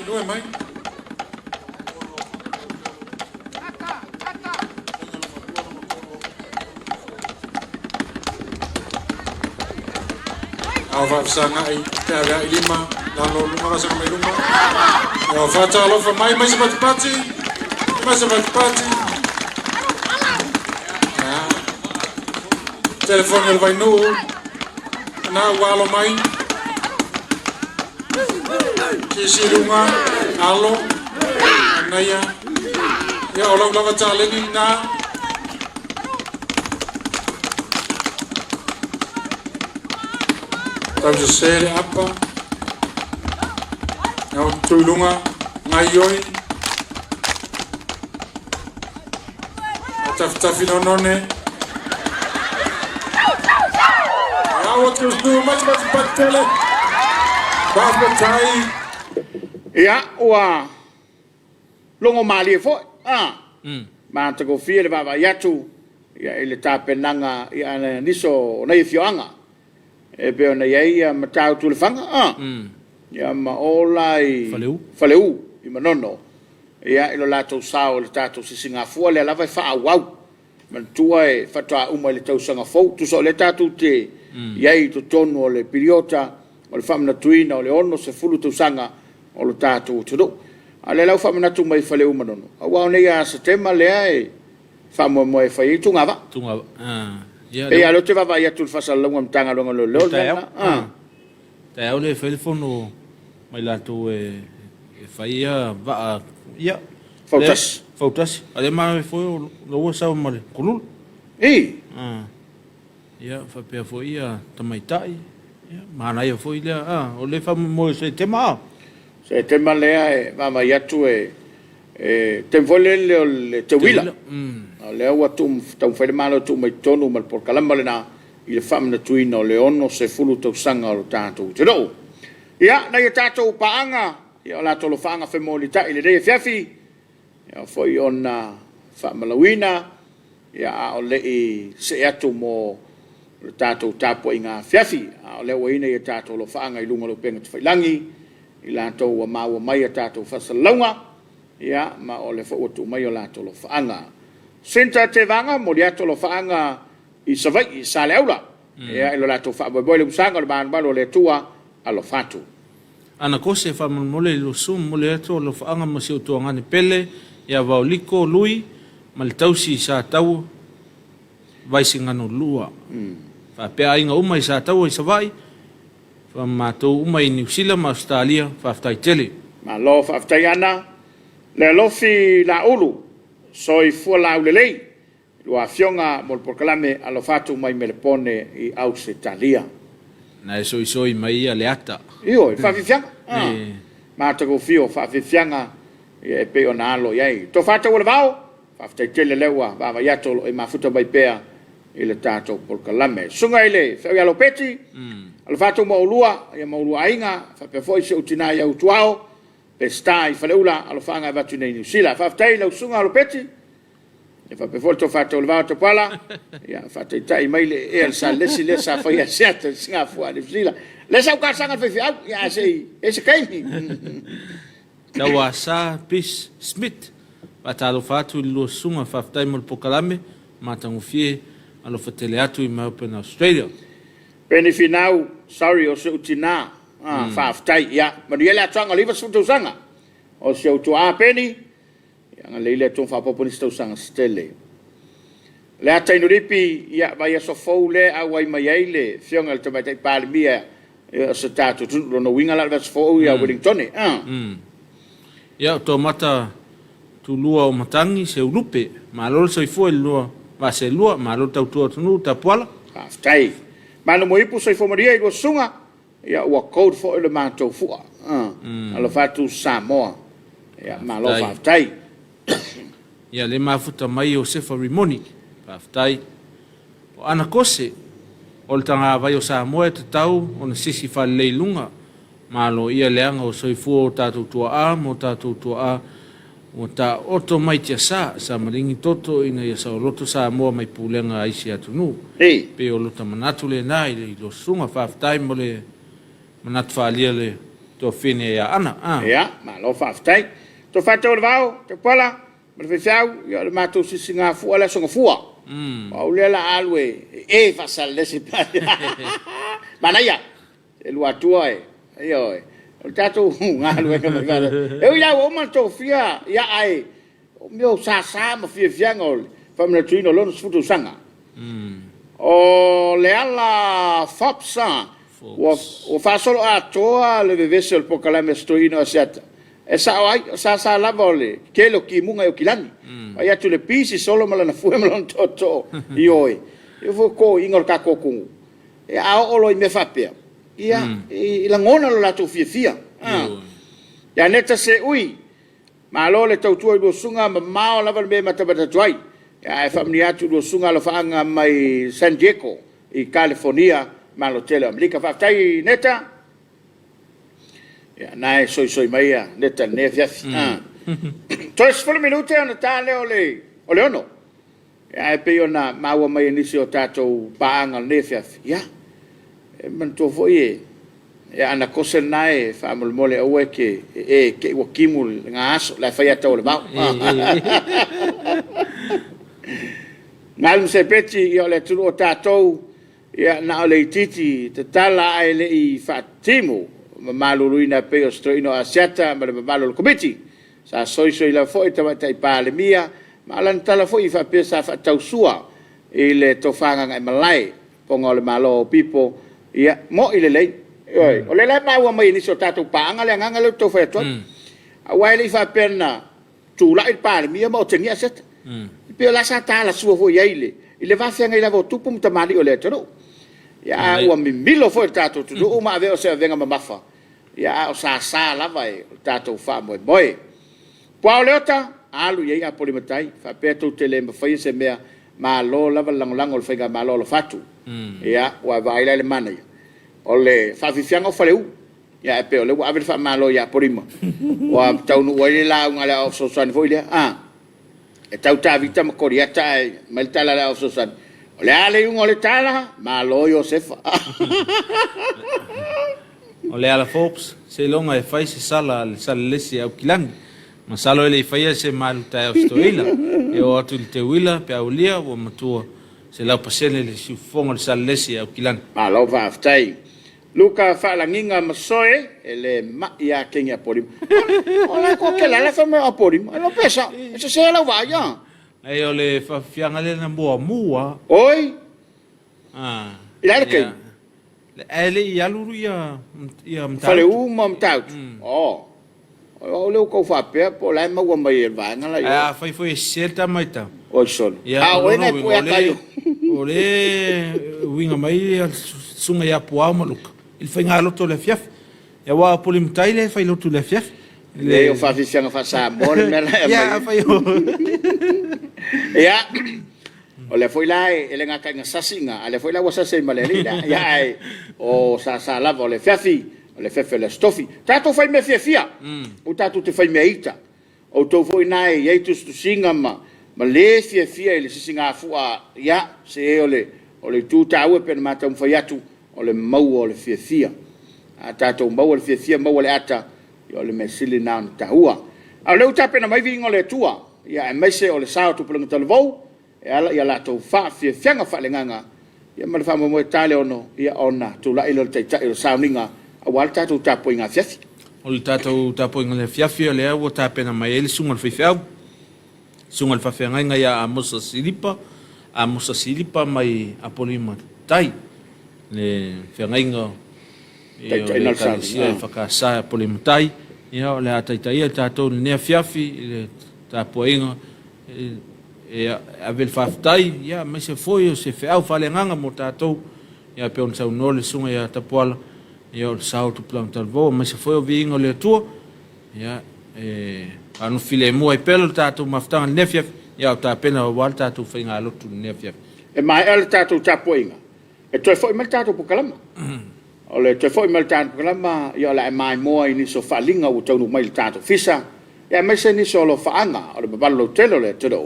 Lue mai. Awa sanga ai tara lima lalo luma sa mai luma. Ya fata lo fa mai sa pati. Mai sa pati. Ya. Telefon el vai no. Na walo mai. Kisi lunga, alo, naya, ya orang lama cale ni na. Tahu sere apa? Yang tu lunga, ngayoi, taf nonone. Ya waktu tu macam patele, bapak cai. Ya, ua longo mali fo. Ma te ko fie le baba yatu. Ya ile tapenanga ya niso na ifioanga. E pe ona ia matau tu le fanga. Ya ma olai faleu I manono. Ya ilo lato sao le tato si Singapore le lava fa au. Man tua e fata uma le tau sanga fo tu so le tato te. Ya I to tono le periota o le famna tuina o le ono se fulu tu sanga. O lo tātou tudo. A le lau whamanatu mai whaleu manono. A wau nei a sa tema lea e whamoe moe whai tungawa. Tungawa. E alo te wawa i atu whasalonga mtanga longa lo leo. Te au le whelefono mai lato e whai a waa. Ia. Fautasi. Fautasi. A le maa e whoi lo ua sao mare. Kulul. Ia. Whapea whoi a tamaitai. Ia. Maanai a whoi lea. O le whamoe se tema Se tema lea e mama yatu te vole le te wila. Le ua tau whaile malo tu mai tonu mal por kalamba le na I le whamna tuina o le ono se fulu tau sanga o lo tātou te rau. Ia, na ia tātou paanga, ia o lato lo whaanga whemoli ta I le rei Afiafi, ia foi ona whamalawina, ia o le I se atu mo le tātou Tapua'iga Afiafi, o le ua ina ia tātou lo whaanga I lunga lo penga te whailangi, I lato wa maua mai a tātou whasalaunga, ia, ma o le whauatu mai o lato lo whaanga. Senta te vanga, mo le ato lo whaanga I savai, I sale aula. Ia, ilo lato whaaboi le usanga, le bānbalo le tua, alo fatu. Ana kose whamamole lo sum, mole ato lo whaanga ma siu tuangane pele, ia wau liko lui, ma le tausi sa tau, vaisi ngano lua. Whapea inga uma I sa tau I savai, whamatou uma I New Zealand ma Australia, whaftai tele. Ma lo whaftai ana, le lofi la ulu, soi fua lau le lei, lua fionga mol porkalame alo fatu mai melepone I Australia. Na e soi mai a le ata. Io, whafifianga. Ma tako fio, whafifianga, e pe o na alo iai. To fata ule vau, whaftai tele leua, wawa yato e mafuta mai pea, I le tātou porkalame. Sunga I le, whau alo peti, alo fatu maulua, ia maulua ainga, whapea foi se utina ia utuao, pe sta I whaleula, alo whanga vatu nei New Zealand. Whaftai lau sunga alo peti, e whapea foi to fata ule vau to pala, ia whaftai tai mai le e al sa lesi le sa whai a seata, singa fua New Zealand. Le sa uka sanga whai au, ia se kaimi. Tawa sa Pis Smith, patalo fatu I lua sunga whaftai mo le pokalame, matangu fie, alo whatele atu I Melbourne, Australia. Peni finau, sorry, o se utina, whaftai, ia, manuele atuanga liwa sutu sanga, o se utua peni, ia nga leile atu whapoponi stau sanga stele. Le ata inuripi, ia, vai aso fau le, au ai mai eile, fionga le tamaitai palimia, ia, se tatu, lono winga la vas fau, ia, Wellingtoni, Ia, tō mata tu lua o matangi, se urupe, ma lolo soifua I lua, va se lua, ma lolo tau tua tunu, tapuala. Whaftai. Mano mo ipu soifomaria I lua sunga, ia, ua code fo ile mātou fua, alo fatu Samoa, ia, ma lo whaftai. Ia, le mafuta mai o sefa rimoni, Whaftai. O ana kose, o le tanga vai o Samoa te tau, o na sisi whalei lunga, malo ia leanga o soifua o tātou tua a, mo tātou tua a, o tā oto mai tia sa maringi toto ina ia sa o loto Samoa mai pūlenga aisi atu nu. Pe o lota manatu le nai, le lo sunga whaftai mo le manatu whaalia le tō whine ia ana. Ia, malo whaftai. Tō whātou le vau, te pala, ma le whiwhiau, ia le mātou sisi ngā fua le songa fua. O le la alwe, whasal lesi pāi. Mana ia, e lua tua e, ia oe. O tātou ngā alwe ka mai whara. E ui lau o man tō whia, ia ai, o meo sā ma whiwhianga o le, whamina tuino lono sfutu sanga. O le ala whapsa, o whasolo a toa le vevese o le pokalame stoino a seata. E sa o ai, sa lava o le kelo ki munga o kilani. Ai atu le pisi solo malana fue malana toto i oe. E fo ko ingor ka kokungu. E a olo i me whapea. Ia, i la ngona lo lato fia. Ia neta se ui, ma alo le tautua i luosunga ma mao lava le me matabata tuai. Ia e whamni atu luosunga lo whaanga mai San Diego i California ma lo tele Amerika. Whaftai neta, ia nae soi mai a neta ne Afiafi. Toes 10 minute ona tale o le ono. Ia e pe ona maua mai nisi o tātou paanga ne Afiafi. Ia, e man tō foi e. Ia ana kose nae whaamole aue ke wakimu ngā aso, lai whai atau le mau. Ngālu se peti i o le turu o tātou, ia na o le ititi, te tala ai le i whaatimu, maluluina pe o stroino asiata ma le malo komiti sa soi la foi ta pale mia ma lan tala foi fa pesa fa tausua ile to fanga ngai malai pongo le malo pipo ia mo ile lei o le la ma wa mai ni so tatu panga le nganga le to fa to a wai le fa perna tu la il pale mia mo tenia set pe la sa ta la suo foi ile va fanga ile vo tu pum tamali o le to ia ua mimilo foi tātou tu o ma veo se venga mamafa ia o sa lava e tātou wha moe pua o leota alu iei a polimatai wha pētou te le mawhai se mea ma lo lava langolango le whainga ma lo fatu ia ua vaila le mana ia o le whawhiwhianga o whaleu ia e peo le ua awere wha ma lo ia polima ua taunu ua ile la unga le au sosani foi lea e tau tāwita ma koriata e mailitala le au sosani o le ale unga o le tala, ma lo Josefa. O le ala folks, se longa e fai se sala lesi au kilangi. Ma salo ele i fai se malu tai au stoila. E o atu li te wila, pe au lia, o matua se lau pasene le siufonga le sala lesi au kilangi. Ma lo whaaftai. Luka whaalanginga masoe, e le mai a kengi a porim. O le ko ke lala whame a porim. E lo pesa, e se lau vaya. Ai o le whawhianga le na mua. Oi. Ia le kei. Le ele i aluru ia mtau. Whale uma mtau. O leo kou whapea, po lai maua mai e vanga la ia. Whai foi selta mai tau. Oi son. O ena e poe a kaio. O le winga mai sunga ia puau maluka. Il whai ngā loto le Afiafi. Ia wā poli mtai le whai loto le Afiafi. Le o whawhiwhianga whasamore me lai a mai. Ia whai o. Ia, o le foi lai, ele ngā kainga sasinga, a le foi lai wa sasei malerina, ia ai, o sa lava o le Afiafi, o le fefe le stofi. Tātou fai me fia, o tātou te fai me ita. O tau foi nai, iei tu singa ma le fia, ele sisinga fua, ia, se e o le tū tāua pena mātou mwhai atu, o le mau o le fia. A tātou mau o le fia, mau o le ata, o le mesili nā tahua. A leu tāpena mai vingo le tua, ia e maise o le sao tupulanga talavou, e ala ia lātou whianga whalenganga, ia mara wha moe tāle ono, ia ona, tū la ilo le teitai o sauninga, a wala tātou Tapua'iga Afiafi. O le tātou Tapua'iga le Afiafi, o le au o tāpena mai ele sunga le whiwhiau, sunga le whawhiangainga ia a Musa Silipa mai a polima tai, le whiangainga, ia o le kalisia e whakasā a polima tai, ia o le a taitaia tātou le Afiafi, le Tapua'iga e avel whaftai, ia mai se foi o se whiau whalenganga mo tātou, ia pe on sau nole sunga ia Tapuala, ia o le sao tupulanga talvo, mai se foi o viinga o le atua, ia anu file mua i pelo tātou maftanga le Afiafi, Ia o tāpena wal tātou whainga lotu nea Afiafi. E mai ele tātou Tapua'iga. E toi fo i mal tātou pukalama. O le toi fo i mal tātou pukalama, ia la e mai moa i niso whaalinga o taunu mai le tātou fisa. Ia mai se niso lo whaanga, o le babalo telo le tero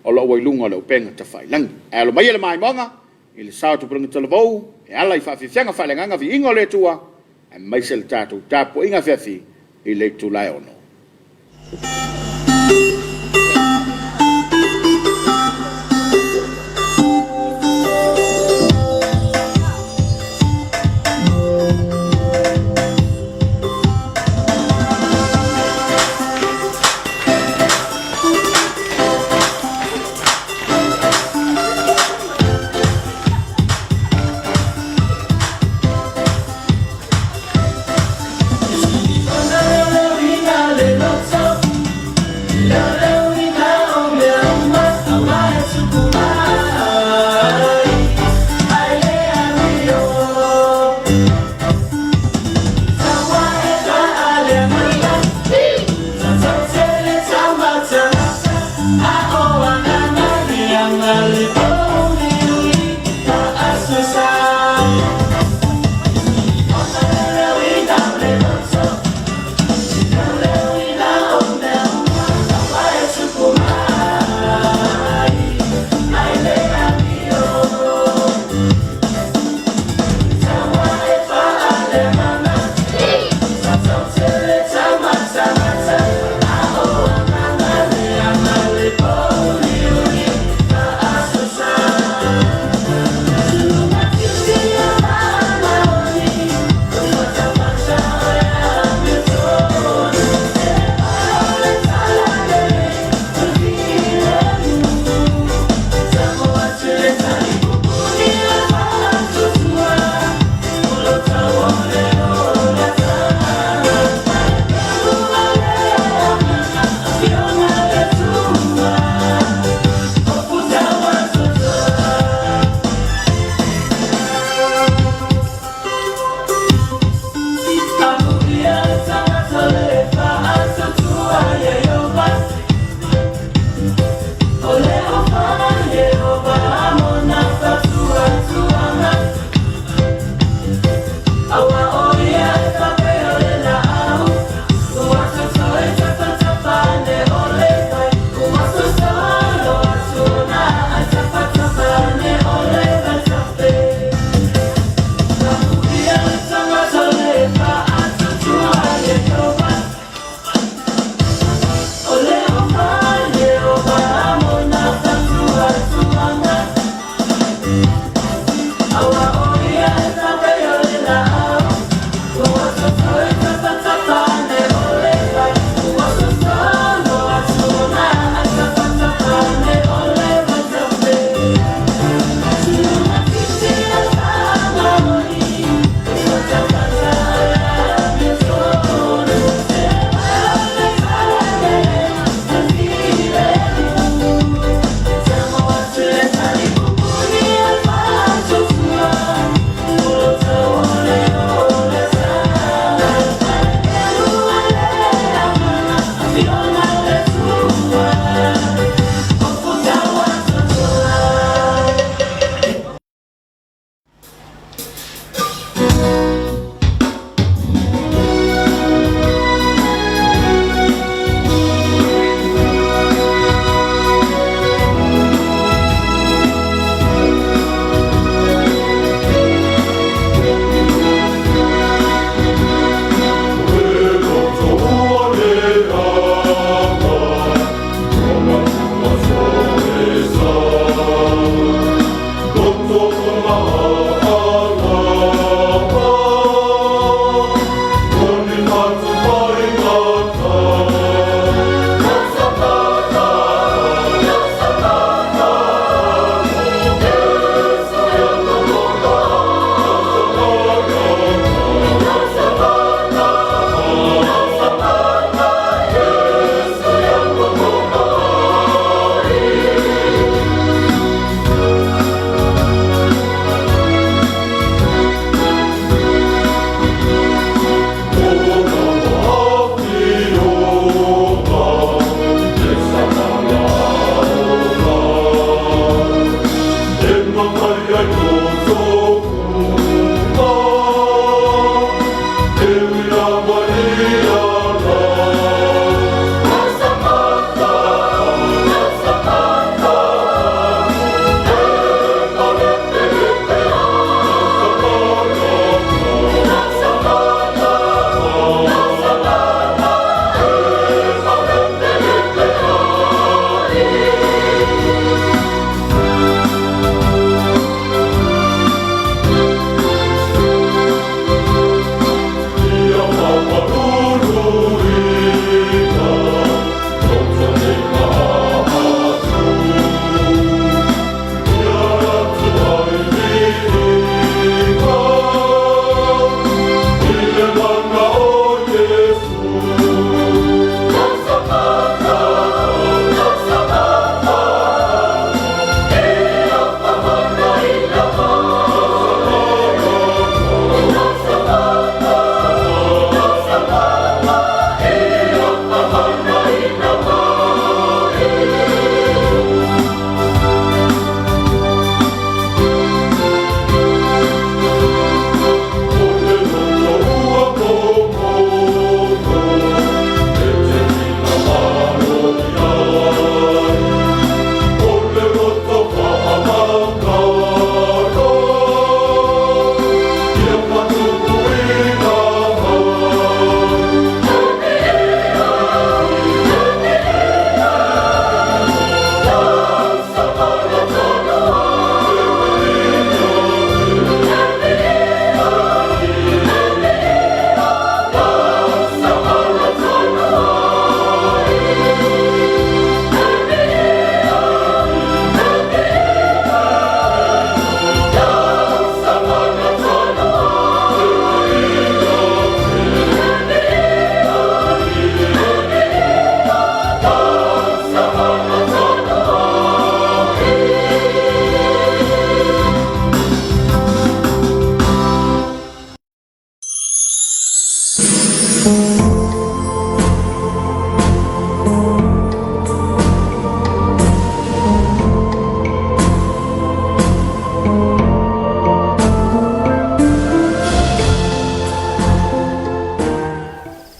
o lo wailunga o le upenga ta whailangi. E alo mai ele mai monga, i le sao tupulanga talavou, e ala i whaafifianga whailenganga vi ingo le tua, e mai se le tātou Tapua'iga Afiafi i le tūlai ono.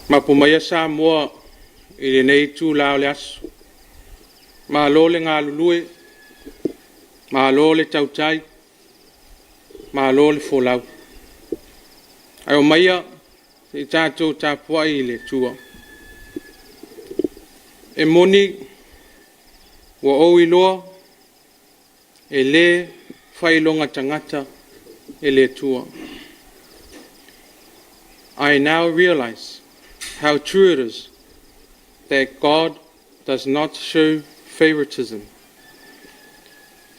Mapumaya Samoa ile nei tu lao le aso. Malo le ngā lulue, malo le tautai, malo le folau. Ai o maia i tātou Tapua'iga le tua. E moni wa o iloa e le whailonga tangata e le tua. I now realize how true it is that God does not show favoritism.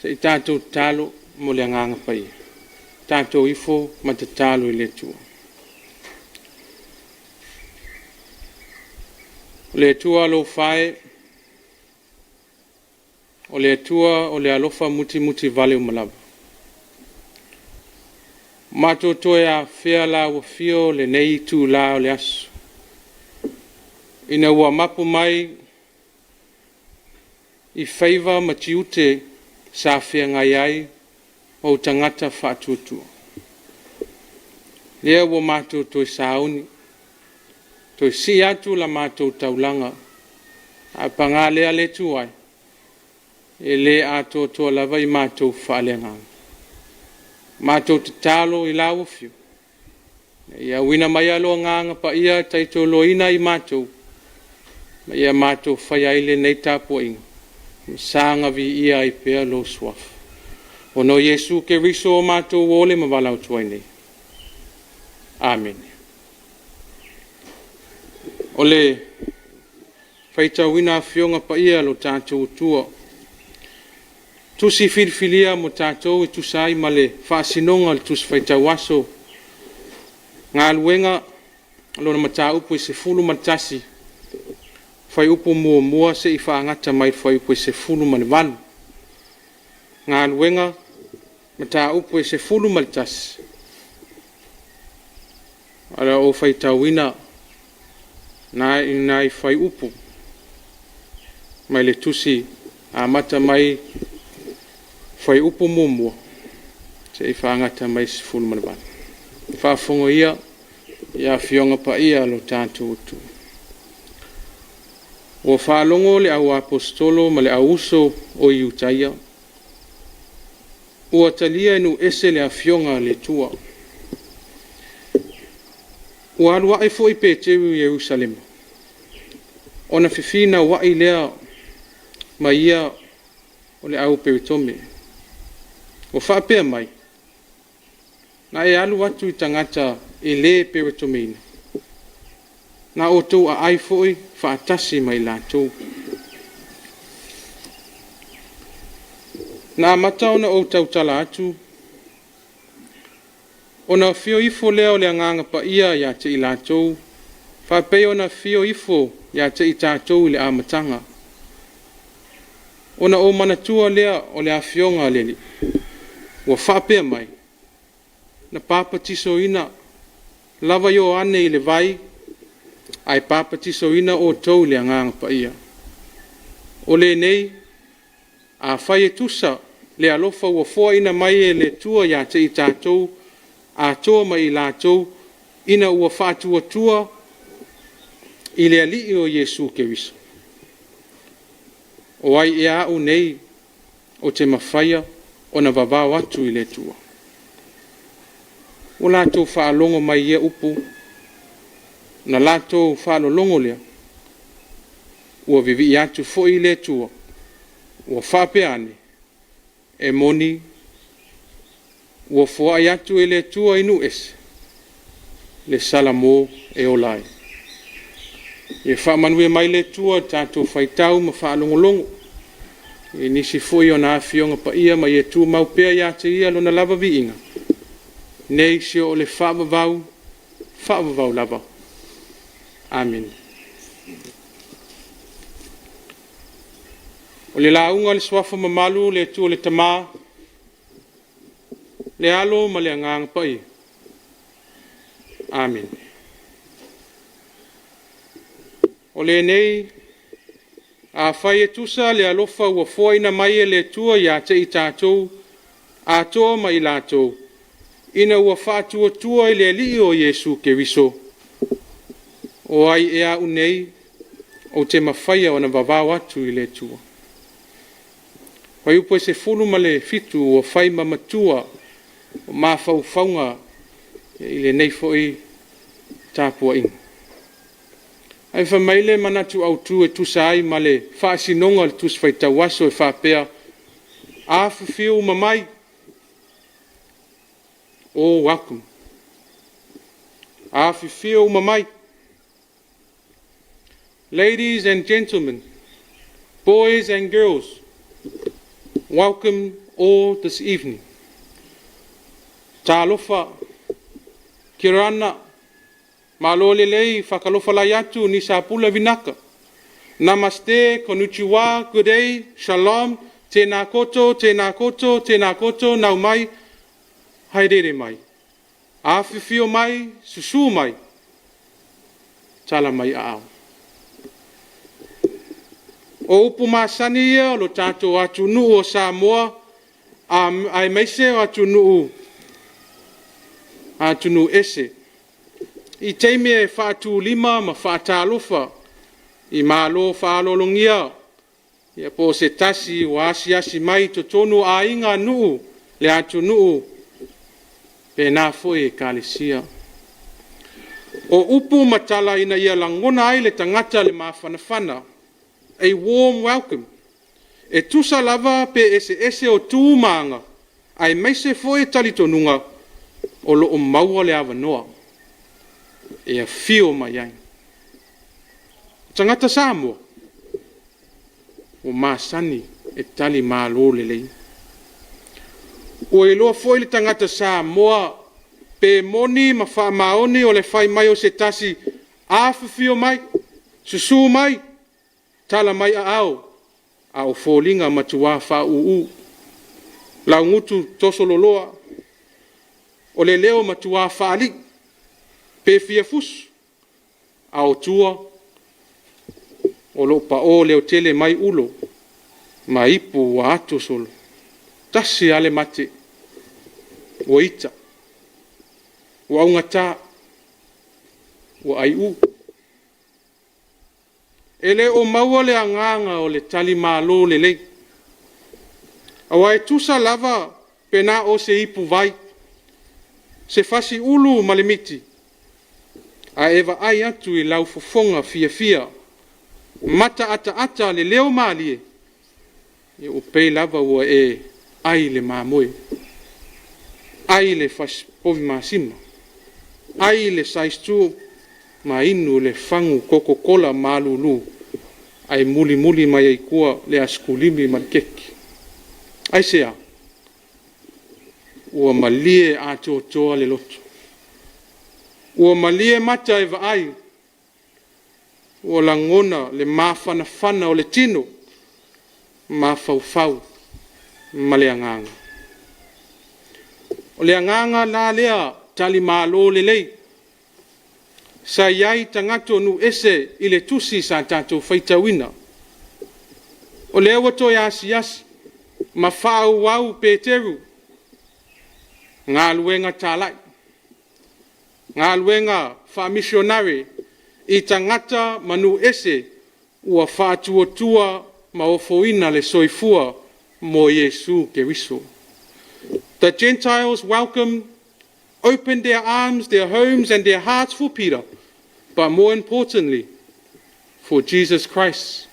Se i tātou talo mo le nganga pai. Tātou ifo ma te talo i le tua. Le tua lo fae, o le tua o le alofa muti muti vale o malaba. Mato toe a fea la o fio le nei tu la o le aso. Ina ua mapu mai i feiva ma tiute sa fea ngai ai o tangata whaatutua. Lea ua mato toe sauni. Toi si atu la mātou taulanga, a panga lea le tuai, e le ato toa lava i mātou whaalenga. Mātou te talo i lau fiu. Ia wina mai alo nganga pa ia taito loina i mātou, ma ia mātou whaiaile nei Tapua'iga, sanga vi ia i pea lo swaf. O no Yesu ke riso o mātou wole ma walau tuai nei. Amen. Ole faita wina fionga pa ia lo tātou tua. Tusi filfilia mo tātou i tusai male whaasinonga le tusi faita waso. Ngā luenga lo na mata upu i se fulu matasi. Fai upu mua se i whaangata mai fai upu i se fulu mane vanu. Ngā luenga mata upu i se fulu matasi. Ala o faita wina nai fai upu mai le tusi a mata mai fai upu mua se whaangata mai se fulu manawani. Whaafongo ia fionga pa ia lo tātou utu. O whaalongo le au apostolo ma le au uso o iutaia. Ua talia inu ese le afionga le tua. Ua alua e fo i Peteu Jerusalem. Ona fifina wa i lea ma ia o le au peritome. O whaapea mai. Na e alu atu i tangata e le peritomeina. Na o tau a ai foi whaatasi mai lātou. Na matau na o tau tala atu. O na fio ifo leo le anganga pa ia te i lātou. Whapea o na fio ifo te i tātou i le amatanga. O na o manatua lea o le afionga leli. Ua whapea mai. Na papatiso ina lava yo ane i le vai. Ai papatiso ina o tau le anganga pa ia. O le nei, a whai e tusa le alofa ua fua ina mai e le tua te i tātou. A toa mai i lātou, ina ua whātua tua i le alii o Jesu Keriso. O ai e au nei o te mawhaia o na vavau atu i le tua. O lātou whaalongo mai ia upu, na lātou whaalolongo lea, ua vivi i atu fo i le tua, ua whapeane, e moni, ua fua i atu e le tua inu ese, le salamo e olai. E whaamanue mai le tua tātou whaitau ma whaalongolongo. E nisi fui o na afionga pa ia ma e tu mau pea ia te ia lo na lava vi inga. Nei si o le whaavavau lava. Amen. O le launga le swafa mamalu le tu le tamaa. Le alo ma le angang pa ia. Amen. O le nei, a whai e tusa le alofa ua foina mai e le tua ia te i tātou, a toa mai i lātou, ina ua whātua tua i le li o Jesu Keriso. O ai e a unei, o te mawhaia o na vavau atu i le tua. Wai upo e se fulu ma le fitu o whai mamatua, o mawhauwhaunga i le nei foi Tapua'iga. Ai whamaile manatu au tu e tusa ai ma le whaasinonga le tusa whaitau aso e whapea. A whiwhiu mamai. Oh, welcome. A whiwhiu mamai. Ladies and gentlemen, boys and girls, welcome all this evening. Talofa, kirana, malole lei whakalofa lai atu ni sapula vinaka. Namaste, konnichiwa, good day, shalom, tēnā koto, tēnā koto, tēnā koto, nau mai, haerere mai. Awhiwhio mai, susu mai, tala mai aau. O upu māsani ia lo tātou atu nuu o Samoa, ai meise o atu nuu ese. I teime e whaatu lima ma whaatalofa, i mālo whaalolongia, ia po se tasi o asi mai to tonu a inga nuu, le atu nuu, pe nā foe e kālesia. O upu matala ina ia langona ai le tangata le mawhanawhana, a warm welcome. E tusa lava pe ese o tūmanga, ai meise foe talitonunga, o lo o maua le awanoa. E a fio mai ai. Tangata Samoa, o māsani e tali mālo lelei. O e loa foi le tangata Samoa, pe moni ma wha maoni o le whai mai o se tasi, awhiwhio mai, susu mai, tala mai a au fōlinga matua wha uu. Lau ngutu tosololoa, o le leo matua wha alik, pe fia fus, au tua, o lo pa o leo tele mai ulo, ma ipu wa ato solo, tasi ale mate, ua ita, ua aungata, ua aiu. E le o maua le anganga o le tali malo le lei. Awa e tusa lava pena o se ipu vai, se fasi ulu malimiti, a eva ai atu I lau fofonga fia fia, mata ata ata le leo maalie, e o pei lava ua e ai le mamoe, ai le fasi povi masima, ai le saistu ma inu le fangu Coca-Cola malulu, ai muli muli mai ai kua le askulimi malkeki. Ai sea, ua malie a toa le loto. Ua malie mata e vaai, ua langona le mafana fana o le tino, mafaufau, ma le anganga. O le anganga la lea tali malo le lei, sa iai tangato nu ese I le tusi sa tatou faitawina. O le awa toi asi, ma whau wau Peteru, ngā luenga tālai, ngā luenga Faamisionare, I tangata manu ese ua whātua ma ofoina le soifua mo Yesu Keriso. The Gentiles welcome, opened their arms, their homes and their hearts for Peter, but more importantly, for Jesus Christ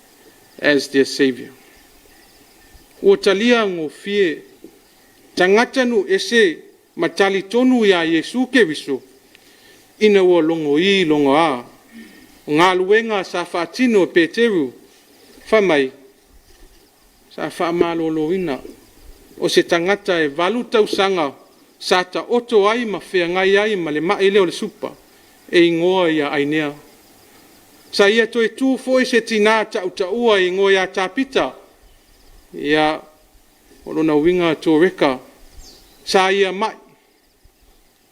as their Savior. Ua talia ngō fie, tangata nu ese matali tonu ia Yesu Keriso, ina ua longo I longo a, ngā luenga sa whaatino Peteru, whamai, sa whaamaloloina, o se tangata e walu tausanga, sa ta oto ai ma whea ngai ai ma le mai leo le supa, e ingoa ia ainea. Sa ia toi tū foi se tina taua I ingoa ia tāpita, ia olona winga tō reka, sa ia mai,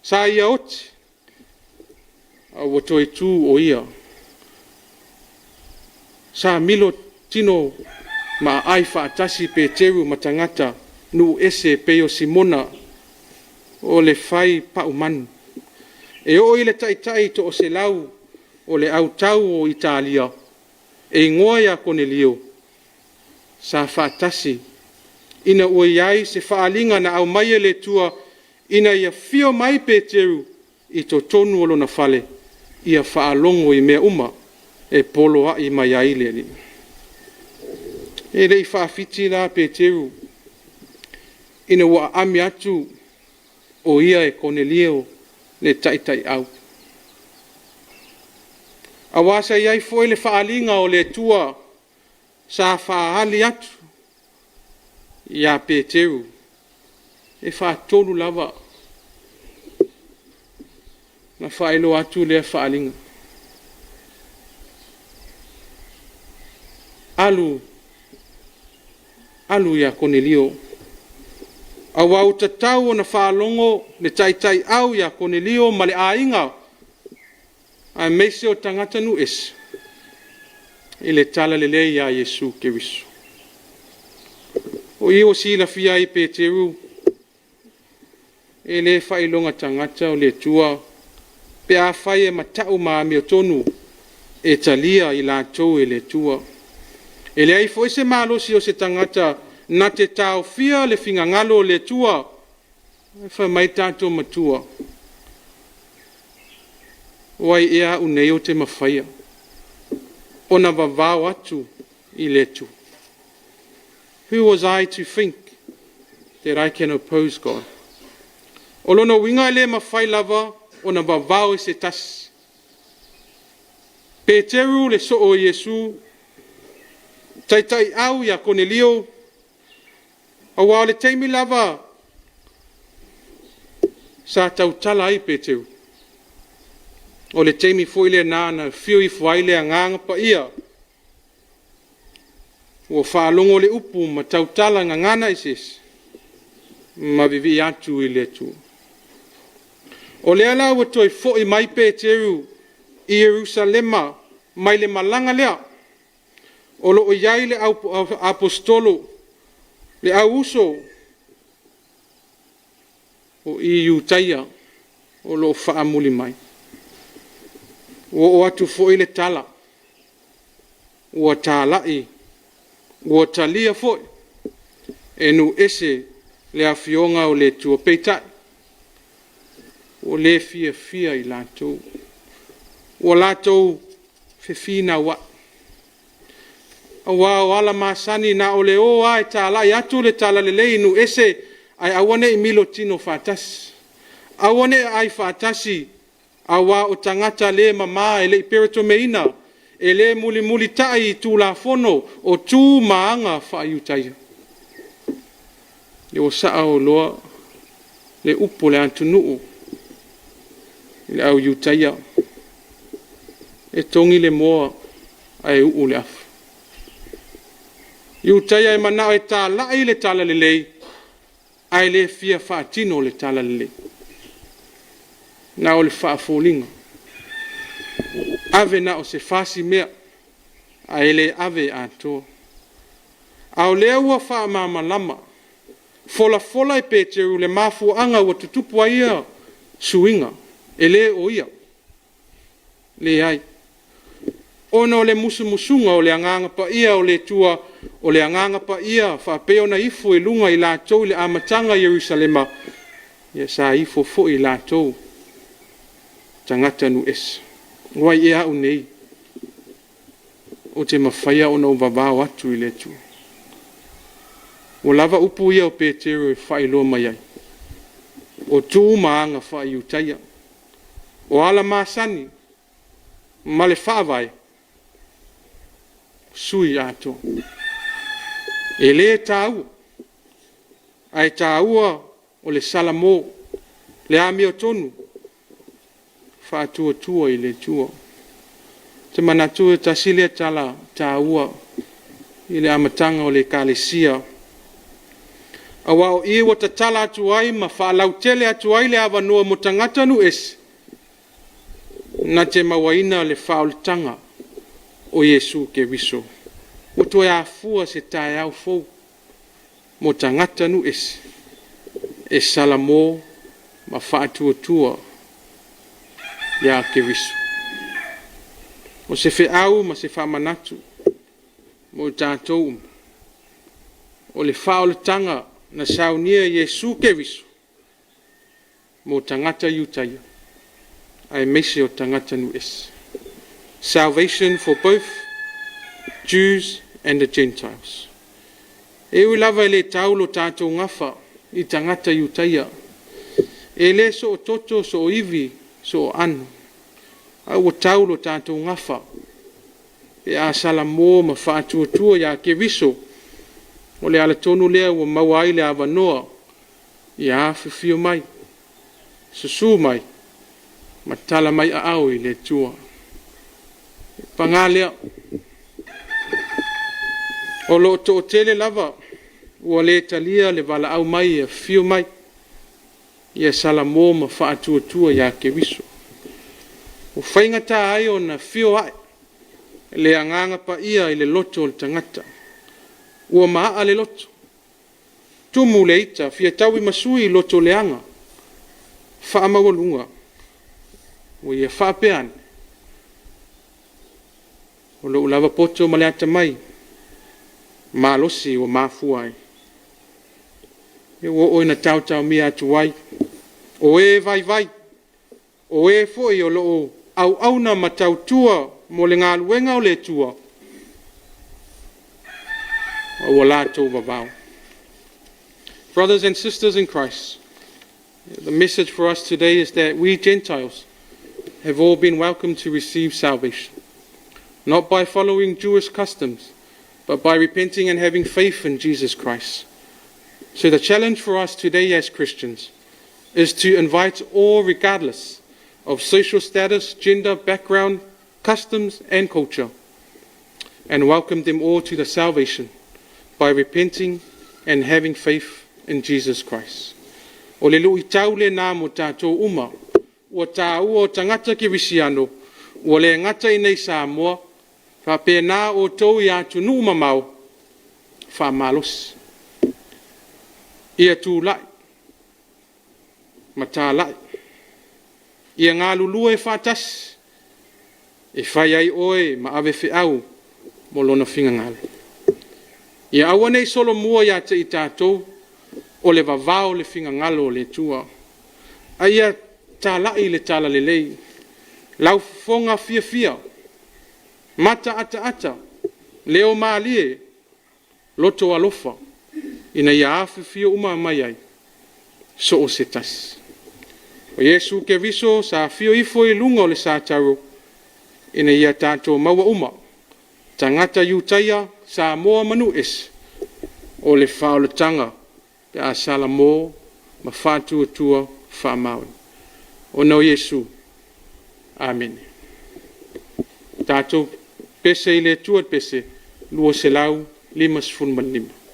sa ia oti, awa toi tū o ia. Sa milo tino ma ai whaatasi Peteru matangata, nu ese peo Simona, o le fai paumanu. E o I le taitai to o se lau o le au tau o Italia, e ngoia Cornelio, sa whaatasi, ina ua iai se whaalinga na au mai le tua, ina ia fio mai Peteru I to tonu o lona fale, ia whaalongo I mea uma, e polo a I mai ai le li. E rei whaafiti la Peteru, ina ua ami atu o ia e Cornelio le taitai au. Awasa iai foi le whaalinga o le tua sa whaali atu ia Peteru e whaatolu lava na whaelo atu le whaalinga. Alu ia Cornelio. Awau tatau na whaalongo le taitai au ia Cornelio ma le ainga. Ai meise o tangata nu es. I le tala le lei ia Yesu Keriso. O i o sila fia I Peteru. E le whailonga tangata o le tua. Pe a whai e matau maa mea tonu. E talia I lātou e le tua. E le ai foi se malosi o se tangata na te tau fia le fingangalo le tua. E wha mai tātou matua. Wai ea unei o te mawhaia. O na wawao atu I le tu. Who was I to think that I can oppose God? O lona winga le mawhai lava o na wawao I se tas. Peteru le so o Yesu. Taitai au ia Cornelio. Awa le teimi lava. Sa tautala ai Peteru. O le teimi foi le nana fiu I fuai le anganga pa ia. O whaalongo le upu ma tautala ngangana isis. Ma vivi atu I le tu. O le ala ua toi foi mai Peteru I Jerusalema mai le malanga lea. O lo iai le apostolo, le au uso, o i utaia o lo whaamuli mai. O atu fo ile tala, o tālai, o talia fo, e nu ese le awhionga o le tua peitai, o le fia i lātou, o lātou fefina wa. Awa o ala masani na o le o ai tālai atu le tala le lei nu ese ai awane i milo tino whātasi. Awane ai whātasi awa o tangata le mama e le iperato meina e le muli tai tu la fono o tu maanga whaiutaia. E o saa o loa le upo le antunuu le au iutaia e tongi le moa ai uu le afu. Iutaia e manao e tālai le tala le lei ai le fia whaatino le tala le lei. Na o le whaafolinga. Ave na o se fasi mea a ele ave atoa. Au lea ua whaamama lama. Fola e Peteru le mafu anga ua tutupua ia suinga. Ele o ia. Le ai. Ona o le musunga o le anganga pa ia o le tua o le anganga pa ia whapeo na ifo e lunga i lātou le amatanga Jerusalema. Ia sa ifo fo i lātou. Tangata nu es. Wai e au nei. O te mawhaia o nau vavao atu i le tu. O lava upu ia o Peteru e whai loa mai ai. O tū maanga whai utaia. O ala masani. Ma le whaavai. Sui ato. E le tāua. Ai tāua o le salamo. Le ami o tonu. Whātua i le tua. Te manatua tasile tala tāua i le amatanga o le kalesia. Awa o iwa ta tala atu ai ma whaalau tele atu ai le awanua mo tangata nu esi. Na te mawaina le whaoltanga o Yesu ke wiso. O toi a fua se tae au fou mo tangata nu esi. E salamo ma whātua ya ke wiso. O se fe au ma se whamanatu mo tātou o le whaoltanga na saunia Yesu ke wiso mo tangata iutaia ai mese o tangata nu es. Salvation for both Jews and the Gentiles. E ui lava le taulo tātou ngafa i tangata iutaia. E le so o toto so o ivi so o anu. Au o taulo tātou ngafa. E a salamo ma whātua ya ke wiso. O le ala tonu lea ua mawai le awanoa. I a whiwhio mai. Susu mai. Ma tala mai a au i le tua. Pangalea. O lo to o tele lava. Ua le talia le vala au mai e whio mai. Ia salamo ma whātua ya ke wiso. O whaingata ai o na whio ai. Le anganga pa ia i le loto o le tangata. Ua maa le loto. Tumu le ita, fia taui masui loto leanga. Whaamawalunga. O ia whaapeane. O lo ulava poto ma le ata mai. Malosi o mafuai. E o ina tau mia atu ai. O e vai. O e foi o lo au na matau tua mo le ngā luenga o le tua. Brothers and sisters in Christ, the message for us today is that we Gentiles have all been welcomed to receive salvation, not by following Jewish customs, but by repenting and having faith in Jesus Christ. So the challenge for us today as Christians is to invite all, regardless of social status, gender, background, customs, and culture, and welcome them all to the salvation by repenting and having faith in Jesus Christ. O le lui tau le nā mo tātou uma, o tā ua o tangata ki wisiano, o le ngata i nei Samoa, wha pēnā o tau i atu nu mamau, wha malos. Ia tū lai. matālai. Ia ngā lulua e whātasi, e whai ai oe ma awe whiau mo lona whinga ngale. Ia aua nei solo mua ia te i tātou, o le vavao le whinga ngalo le tua. A ia tālai le tāla le lei, lau fonga fia fia, mata ata ata, leo maalie, loto alofa, ina ia afi fia uma mai ai, so o se tasi. O Yesu ke viso sa fio ifo i lunga o le sa taro, ina ia tātou maua uma, tangata yutaia sa moa manu es, o le whaoletanga, pe a sala mō, ma whātua tua whāmaui. O no Yesu, Amen. Tātou pese i le tuat pese, lua se lau, 5.5.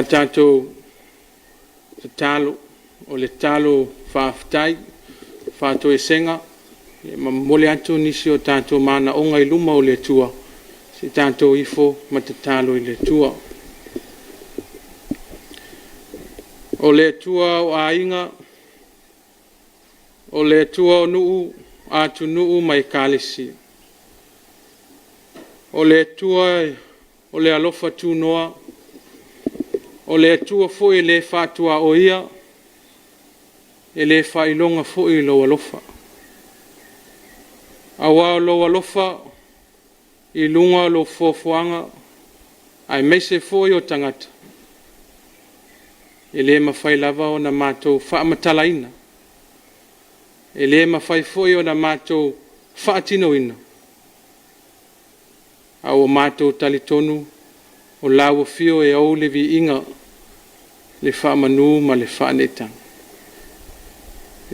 tātou te talo, o le talo whaafitai, whātou e senga, ma mole atu nisi o tātou mana o ngai luma o le tua, si tātou ifo ma te talo i le tua. O le tua o ainga, o le tua o nuu, atu nuu mai kālesi. O le tua o le alofa tu noa, o le tua foi le fatua o ia, e le failonga foi lo alofa. Awa lo alofa, i lunga lo fofuanga, ai mese foi o tangata. E le mawhai lava o na mātou whaamatalaina. E le mawhai foi o na mātou whaatinoina. A o mātou talitonu o lawa fio e au le vi inga le whaamanu ma le whaanetang.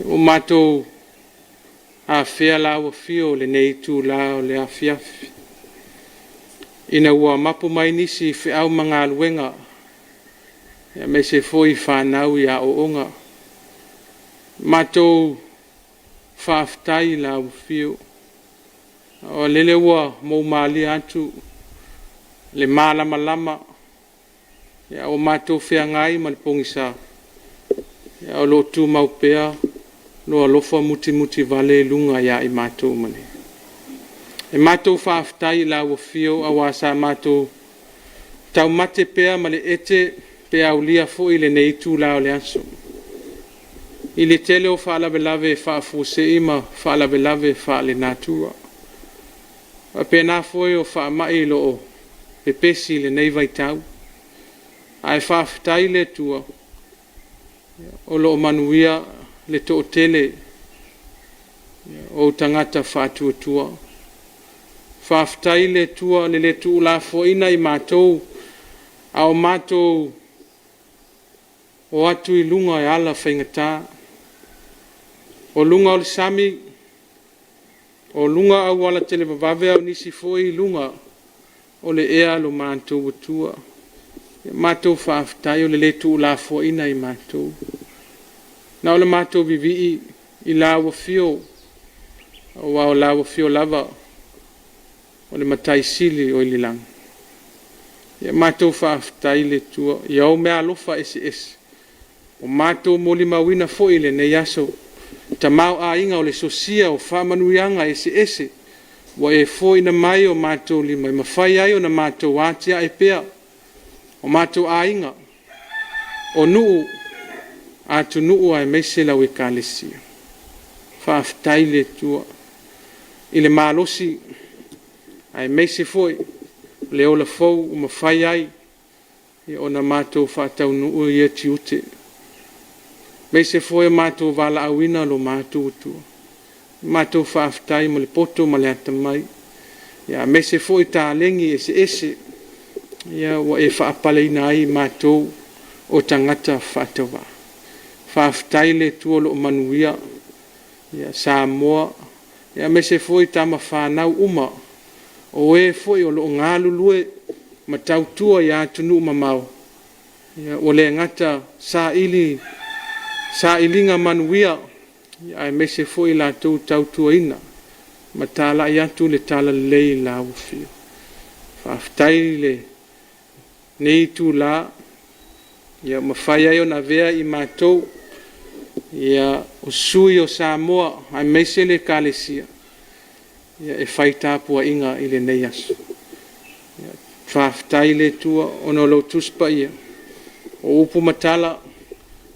O mātou a whea lawa fio le neitu lao le afiafi. Ina ua mapu mai nisi whi au mga aluenga. Ya me se foi whanau i a o onga. Mātou whaaftai lawa fio. O lele ua mou maali atu le malama lama ya o mātou whea ngai ma le pongisa ya o lo tu mau pea lo alofa muti muti vale lunga ya i mātou mane e mātou whaaftai la ua fio a wasa mātou tau mate pea ma le ete pea ulia fo i le neitu la o le aso i le tele o whaalawe lave whaafuse ima whaalawe lave whaale natua a pena foi o fa mai lo o pe pesi le nei vai tau ai fa ftai le tua o lo manuia le to tele o tangata fa tua fa ftai le tua le tu la foina i matou au matou o atu i lunga e ala whaingata o lunga o le sami o lunga au wala tele vavave au nisi foi lunga o le ea lo mātou watua. Mātou whaaftai o le letu la foina i mātou. Na o le mātou vivi i lawa fio o wao lawa fio lava o le matai sili o ililang. Mātou whaaftai le tua i au mea alofa ese. O mātou moli mawina foi le ne yaso. Ta mau a inga o le sosia o whamanuianga ese wa e foi na mai o mātou lima i mawhai ai o na mātou atia e pea o mātou a inga o nuu atu nuu ai meise lau e kālesia whaaftai le tua i le mālosi ai meise foi le ola fau o mawhai ai i o na mātou whaatau nuu i ati ute me se foi mātou vala awina lo mātou tua. Mātou whaaftai ma le poto ma le atamai. Ya me se foi tā lengi ese. Ya wa e whaapaleina ai mātou o tangata whaatawa. Whaaftai le tua lo manuia. Ya Samoa. Ya me se foi tama whanau uma. O e foi o lo ngalu lue ma tau tua ya tunu mamau. Ya o le ngata sa ilinga manuia ai mese foi la tau tuaina ma tala ia tu le tala lei la ufi whaaftai le nei tu la ia mawhai ai o na vea i mātou ia o sui o Samoa ai mese le kālesia ia e whai Tapua'iga i le nei aso whaaftai le tua ono lo tuspa ia o upu matala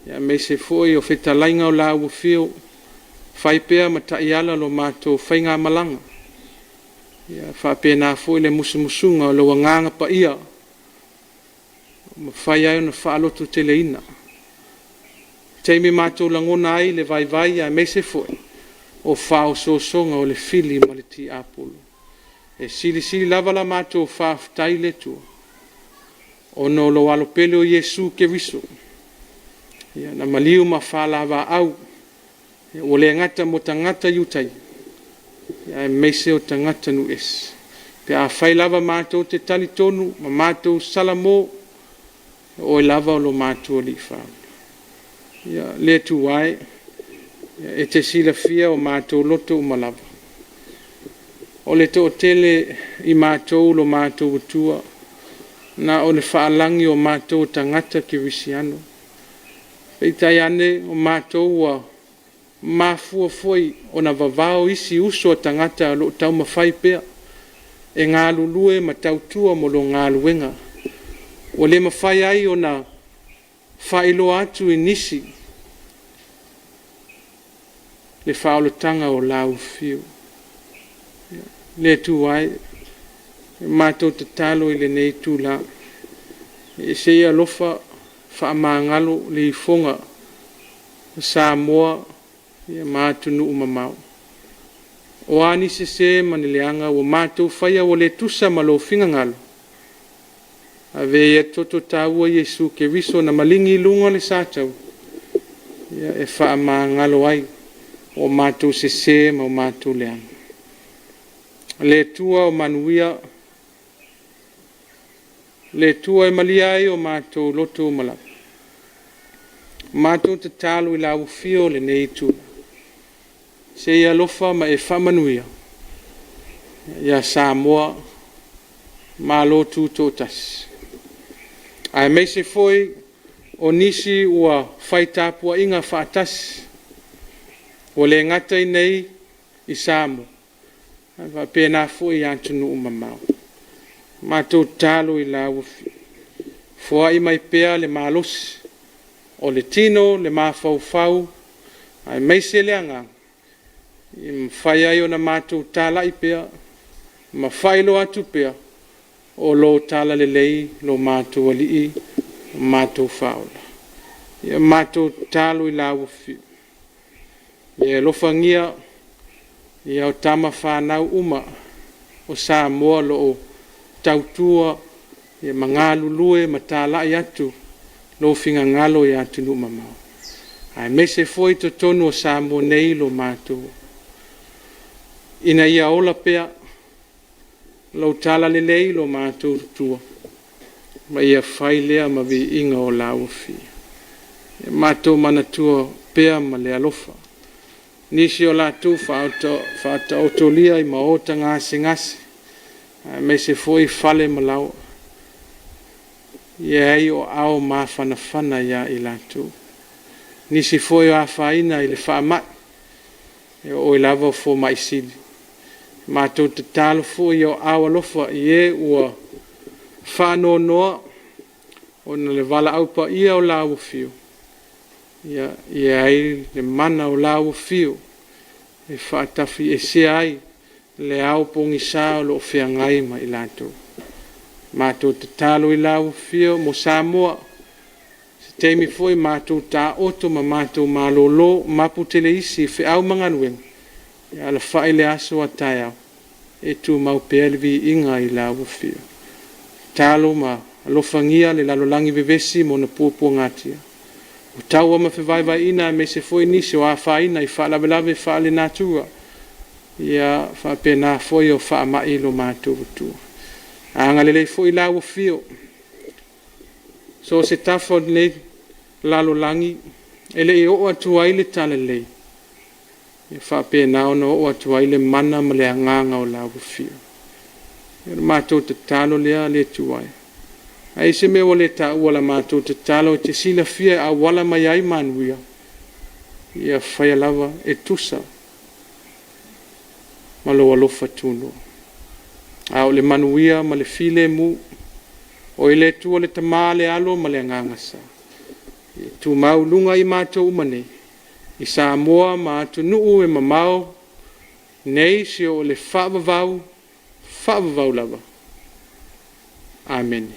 ya me se foi o fetalainga o la ufio fai pea matai ala lo mātou whainga malanga ya fa pena foi le musumusunga o lo wanganga pa ia ma fai ai na whaalotu teleina teimi mātou langona ai le vai ya me se foi o whao sosonga o le fili ma le ti apolo e sili lava la mātou whaaftai le tua o no lo walo pele o Yesu ke viso ya na maliu ma fala va au o le ngata mo tangata yutai ya me se o tangata nu es pe a fai lava mātou te talitonu ma mātou salamo o lava o lo mātua li whau. Ia le tu wai, e te sila fia o mātua loto o malava. O le to tele I mātua lo mātua tua, na o le whaalangi o mātua tangata ki wisiano. Peitai ane o mātua mafua foi o na vavao isi uso tangata lo tau mawhai pea. E ngā lulue ma tautua mo lo ngā luenga. O le mawhai ai o na whailo atu I nisi. Le whaolotanga o lau fiu. Le tu ai, mātou te talo I le nei tu la. E se ia lofa whaamangalo le I fonga Samoa ia mātunu umamau. O ani se maneleanga o mātou whaia o le tusa malo whinga ngalo. A vea toto tāua Yesu ke viso na malingi lunga le sātau. Ia e whaamangalo ai o mātou se ma o mātou leanga. Le tua o manuia, le tua e maliai o mātou loto o malapa. Mātou te talo I lau fio le nei tula. Se ia lofa ma e whamanuia. Ia Samoa, malo tūtō tasi. Ai mei se foi o nisi ua whai Tapua'iga whaatasi. O le ngatai nei I Samoa. Va pena foi antunu umamau. Mātou talo I lau fio. Fua I mai pea le malosi. O le tino, le mawhau, ai mei se leanga. I mwhai ai o na mātou tala I pea, ma whailo atu pea, o lo tala le lei, lo mātou alii, mātou whaola. Ia mātou talo I lau fiu. Ia lofangia, ia o tama whanau uma, o Samoa lo o tautua, ia mangalulue, ma tala I atu, lo finga ngalo ia tunu mamau. Ai me se foi to tonu o Samoa nei lo mātou. Ina ia ola pea, lo tala le lei lo mātou tua. Ma ia whai lea ma vi inga o lau fi. Mātou mana tua pea ma le alofa. Nisi o lātou whaata otolia I maota ngase. Ai me se foi fale ma lau. Ia ai o ao mawhanawhana ia I lātou. Nisi foi o awhaina I le whaamai. O I lava fo maisili. Mātou te talo fo I o ao alofa I e ua whano noa. O na le wala aupa ia o lau fio. Ia ai le mana o lau fio. E whaatafi e se ai. Le au pongi sa o lo whiangai ma I lātou. Mātou te talo I lau fio mo Samoa. Se teimi foi mātou tā oto ma mātou malolo mapu tele isi fe au manganueng. Ia ala whae le aso a tai au. E tu mau peelvi inga I lau fio. Talo ma alofangia le lalolangi vevesi mo na puapua ngatia. O taua ma whewaiwai ina me se foi nisi o a whaina I whaalavelave whaale nātua. Ia whapena foi o whaamai lo mātou tua. Angalele foi lau fio. So se tafo nei lalo langi ele e o atu ai le tala lei. E whapena ona o atu ai le mana ma le anganga o lau fio. E mātou te talo lea le tuai. Ai se me o le ta uala mātou te talo te sila fia a wala mai ai manuia. Ia whaia lava e tusa. Malo alofa tuno. Au le manuia ma le file mu. O ile tu le tamale alo ma le ngangasa. Tu mau lunga I mātou umane. I Samoa ma atu nuu e mamau. Nei si o le whaavavau lava. Amen.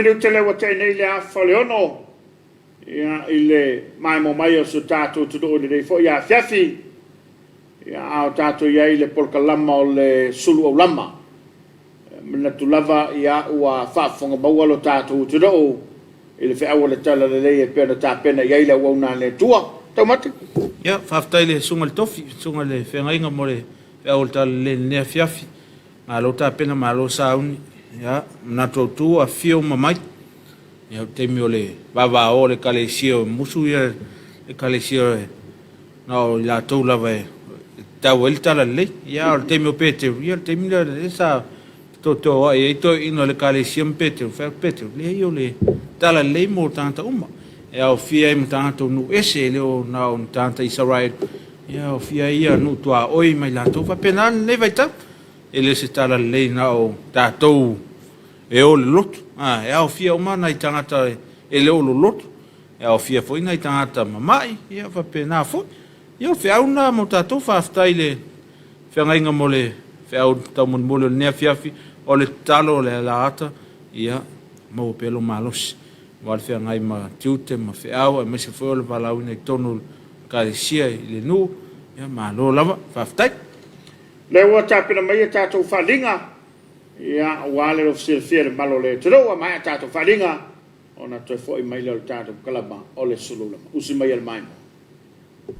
milu tele wa te nei le afa le ono. Ia ile mai mo mai o su tātou tudu o le fo ia Afiafi. Ia au tātou ia ile polkalama o le Suluaulama. Mina tulava ia ua whaafonga maua lo tātou tudu o ile fe awa le tala le lei e pena tā pena ia ile wauna le tua. Tau mate? Ia, whaftai le sunga le tofi, sunga le whengainga mo le au le tala le nea Afiafi. Ngā lo tā pena ma lo sauni. Ia, mna tau a fio mamai. Ia, teimi o le wawa o le kalesia o musu ia le kalesia e nao la tau lava e tau el tala le. Ia, o le teimi o Peter. Ia, le teimi le sa to e to ino le kalesia m Peter. Whak Peter. Le io le tala le mo tanta uma. Ia, o fia im tanta nu ese le o nao tanta Israel. Ia, o fia ia nu tua oi mai la tau. Whapena le vaita. Ele se tala le nao tātou e o le lotu. E au fia o mana i tangata e le o le lotu. E au fia foi na i tangata mamai. Ia whapena foi. Ia o whiauna mo tātou whaftai le whiangainga mo le whiau tau mo le nea Afiafi o le talo o le laata. Ia mo pelo malosi. Wa le whiangai ma tiute ma whiau e mese foi o le walauina i tonu kalesia i le nu. Ia malo lava whaftai. Le ua tāpina mai e tātou whalinga. Ia wale o fia le malo le tero mai e tātou whalinga. Ona toi foi mai le tātou kalama o le Suluaulama. Usi mai el mai.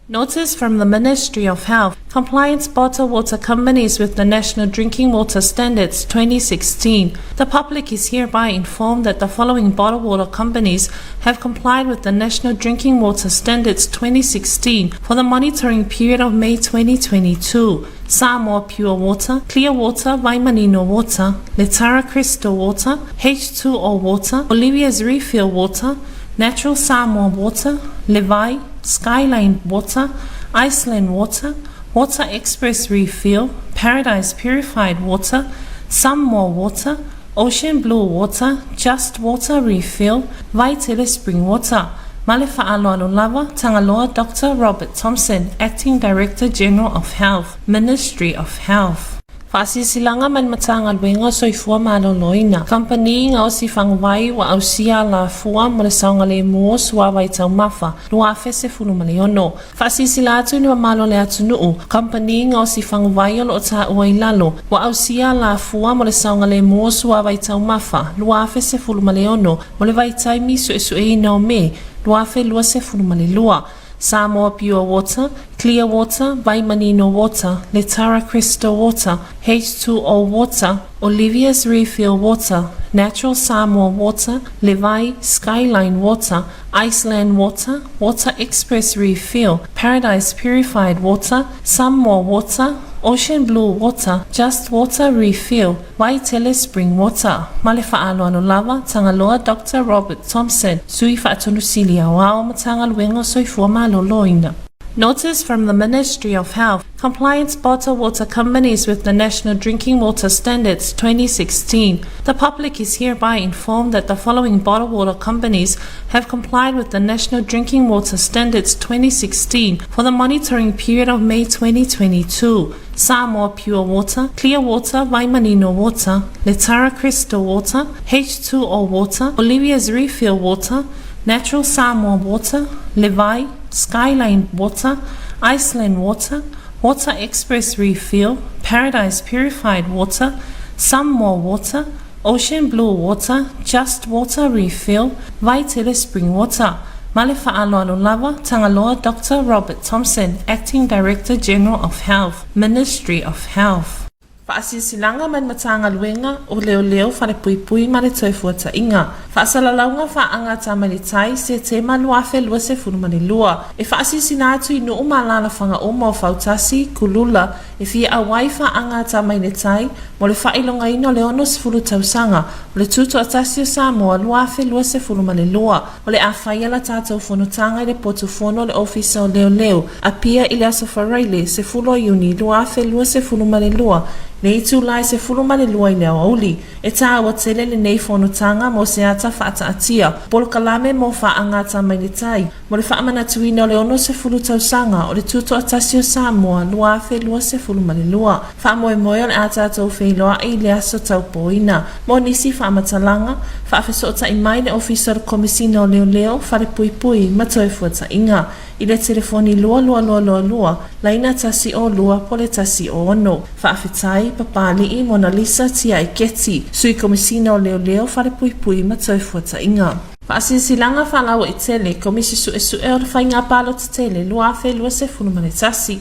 Notice from the Ministry of Health. Compliance bottled water companies with the National Drinking Water Standards 2016. The public is hereby informed that the following bottled water companies have complied with the National Drinking Water Standards 2016 for the monitoring period of May 2022. Samoa Pure Water, Clear Water, Vaimanino Water, Letara Crystal Water, H2O Water, Olivia's Refill Water, Natural Samoa Water, Levi, Skyline Water, Iceland Water, Water Express Refill, Paradise Purified Water, Samoa Water, Ocean Blue Water, Just Water Refill, Vaitele Spring Water. Malefa alo lava, Tangaloa Dr. Robert Thompson, Acting Director General of Health, Ministry of Health. Faasisilanga man matanga luenga soifua maloloina. Company nga o si fangwai wa ausia la fua mo le saunga le mo sua vai tau mafa. Lua fese fulu maleono. Faasisila atu ni wa malo le atu nuu. Company nga o si fangwai o lo ta uai lalo. Wa ausia la fua mo le saunga le mo sua vai tau mafa. Lua fese fulu maleono. Mo le vai tai miso esu e ina o me. Lua fe lua se fulu malelua. Samoa Pure Water, Clear Water, Vaimanino Water, Letara Crystal Water, H2O Water, Olivia's Refill Water, Natural Samoa Water, Levi, Skyline Water, Iceland Water, Water Express Refill, Paradise Purified Water, Samoa Water, Ocean Blue Water, Just Water Refill, Vaitele Spring Water. Malefa alo lava, Tangaloa Dr. Robert Thompson, Sui Fa'atunusilia wao matanga luengo soifua maloloina. Notice from the Ministry of Health. Compliance bottled water companies with the National Drinking Water Standards 2016. The public is hereby informed that the following bottled water companies have complied with the National Drinking Water Standards 2016 for the monitoring period of May 2022. Samoa Pure Water, Clear Water, Vaimanino Water, Letara Crystal Water, H2O Water, Olivia's Refill Water, Natural Samoa Water, Levi, Skyline Water, Iceland Water, Water Express Refill, Paradise Purified Water, Samoa Water, Ocean Blue Water, Just Water Refill, Vaitele Spring Water. Malefa alo lava, Tangaloa Dr. Robert Thompson, Acting Director General of Health, Ministry of Health. Faasisilanga man matanga luenga o leo fale pui ma le toifuata inga. Faasalalaunga faanga tamalitai se te maluafe lua se funumani lua. E faasisina atu inu umalala fanga uma o fautasi kulula. E fia awai faanga tamalitai mo le failonga ino le ono se fulu tausanga. O le tuto atasio Samoa luafe lua se funumani lua. O le afaya la tatou funutanga le potufono le ofisa o leo. Apia ile asofaraile se fulo yuni luafe lua se funumani lua. Le itu lai se fulu male lua i leo auli. E tā awa tele le nei whanutanga mo se ata whaata atia. Polo kalame mo wha angata mai le tai. Mo le wha amana tuina o le ono se fulu tausanga o le tuto atasio Samoa lua afe lua se fulu. luasefumalelua. Whaamoemoe o le a tātou whailoa i le aso taupoina. Mo nisi whaamatalanga, whaafesota i mai le ofisa o komisina o leo whare pui ma toe fuata inga. I le telefoni lua, laina tasi o lua po le tasi o ono. Whaafetai, papali i Mona Lisa tia i keti, sui komisina o leo whare pui ma toe fuata inga. Whaasisilanga whalawa i tele, komisi sue o le whainga palo te tele, lua se fulumane tasi.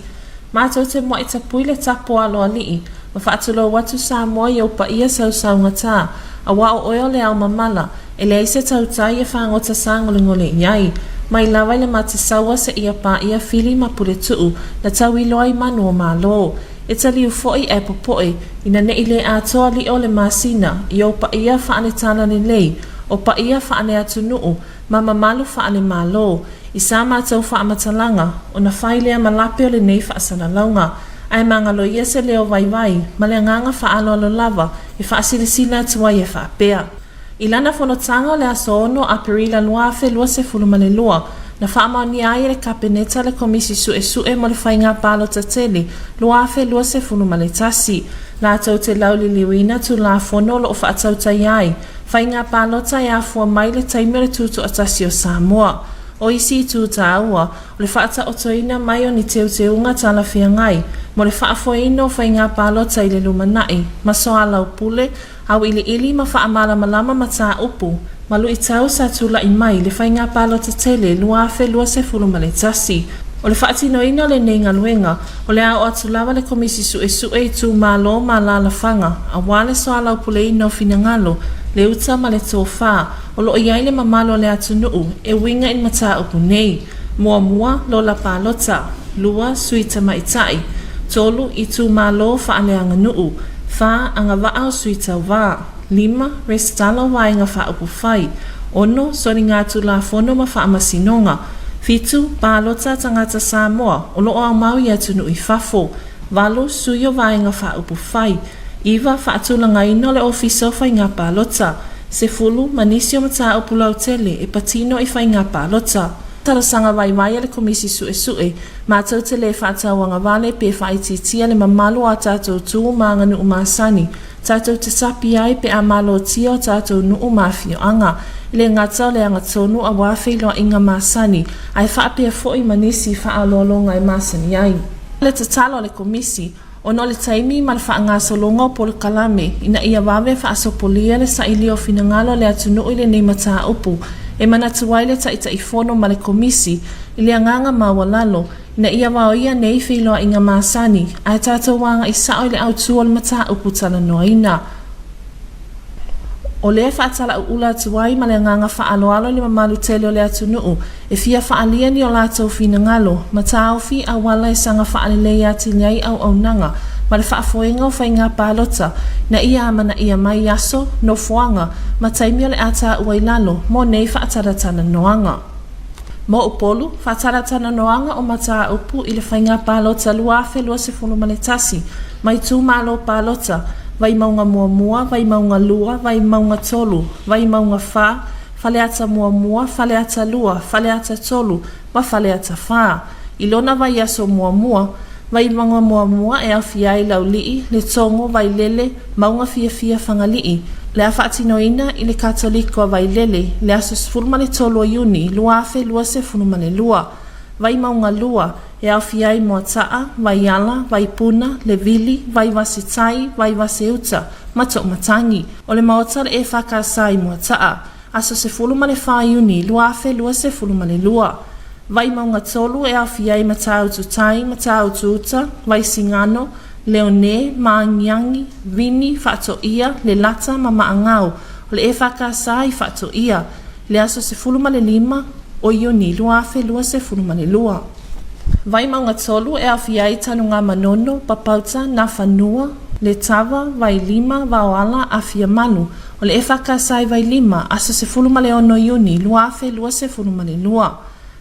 Mātou te moa i tapui le tapo aloa lii, ma whaatulo watu Samoa i upa ia sausaunga tā, a wao oeo le au mamala, e le aise tautai e whangota sangolingole iai, mai lawa le matasaua se ia pa ia fili ma pule tuu, na tau i loa i manu o malo. E tali u foi e popoe, ina ne ile atoa li o le masina, i upa ia whaane tala ni lei, o pa ia whaane atu nuu, ma mamalu whaane malo. I sa mātou whaamatalanga, o na whailea malape o le nei whaasanalaunga, ai mangalo ia se leo vai, ma le nganga whaalo alo lava, e whaasilisina tuai e whaapea. I lana whanotanga o le aso ono a perila luafe se fulumane lua, na whaamani ai le kapeneta le komisi sue mo le whainga palo tatele, luafe se fulumane tasi, la tau te lauli liwina tu la fono lo o whaatautai ai, whainga palo tai a fua mai le taimere tutu atasi o Samoa. O isi tu taua, o le whaata o toina mai o ni teuteunga tala whiangai, mo le whaafoino whainga palota i le lumanai, ma soa lau pule, au ili ma whaamala malama ma tā upu, ma lu i tau sa tula i mai le whainga palota tele luafe se fulumale tasi. O le whaatinoina le nenga luenga, o le au atulawa le komisi sue i tu malo ma la whanga, a wale soa lau pule i no finangalo, le uta ma le tōwha, o lo iai le mamalo le atunuu, e winga in mata upu nei, mua lo la palota, lua suita maitai, tolu i tu malo whaaleanga nuu, wha anga vaa suita wā, 5 restalo wainga wha upu whai, ono sori ngā tu la fono ma wha amasinonga, 7 palota tangata Samoa, o lo au mau i atunuu i fafo, 8 suyo wainga wha upu whai, Iwa whaatulanga ino le ofiso whainga palota. Se fulu manisio mata upulau tele e patino i whainga palota. Tarasanga waiwai le komisi sue, mātou te le whaatawanga wale pe whaititia le mamalu a tātou tuu maanga nuu māsani. Tātou te sapi ai pe a malo tio tātou nuu mafio anga. Le ngatau le anga tonu a wawhilo inga māsani. Ai whaapea foi manisi whaalolonga e māsani ai. Le tatalo le komisi, ono le taimi ma le whaangasolonga o pole kalame, ina ia wawe whaasopolia le sa ilio finangalo le atunuu le nei mata upu, e manatuai le taita ifono ma le komisi, ili anganga mawalalo, ina ia waoia nei whiloa inga māsani, a tātou wanga i sao le autua le mata upu tala noaina. O le whaatala ula tuai ma le nganga whaaloalo le mamalu tele o le atunuu, e fia whaalia ni o lātou finangalo, ma tāofi a wala e sanga whaalelei ati liai au nanga, ma le whaafoenga o whainga pālota, na ia amana ia mai aso, no fuanga, ma taimi o le ata uailalo, mo nei whaataratana noanga. Mo upolu, whaataratana noanga o mata upu i le whainga pālota luafe se fulumane tasi, mai tū malo pālota, vai maunga mua, vai maunga lua, vai maunga tolu, vai maunga wha, whaleata mua, whaleata lua, whaleata tolu, wa whaleata wha. Ilona vai aso mua, vai maunga mua e awhiai lau lii, le tongo vai lele, maunga fia whangalii. Le a whaatinoina i le katoliko vai lele, le aso sfurmane tolu a yuni, luafe se funumane lua. Vai maunga lua, e awhiai moa taa, vai ala, vai puna, le vili, vai wasitai, vai waseuta, mato matangi. O le maotare e whakasai moa taa, aso se fuluma le whaiuni, luafe se fuluma le lua. Vai maunga tolu e awhiai matau tutai, matau tuta, vai singano, leone, maangiangi, vini, whatoia, le lata, mamaangau. O le e whakasai whatoia, le aso se fuluma le 5, o iuni, luafe se fuluma le lua. Vai maunga tolu e awhiai tanunga manono, papauta, na whanua, le tawa, vai 5, vaoala, awhia manu. O le e whakasai vai 5, aso se fuluma le ono iuni, luafe se fuluma le lua.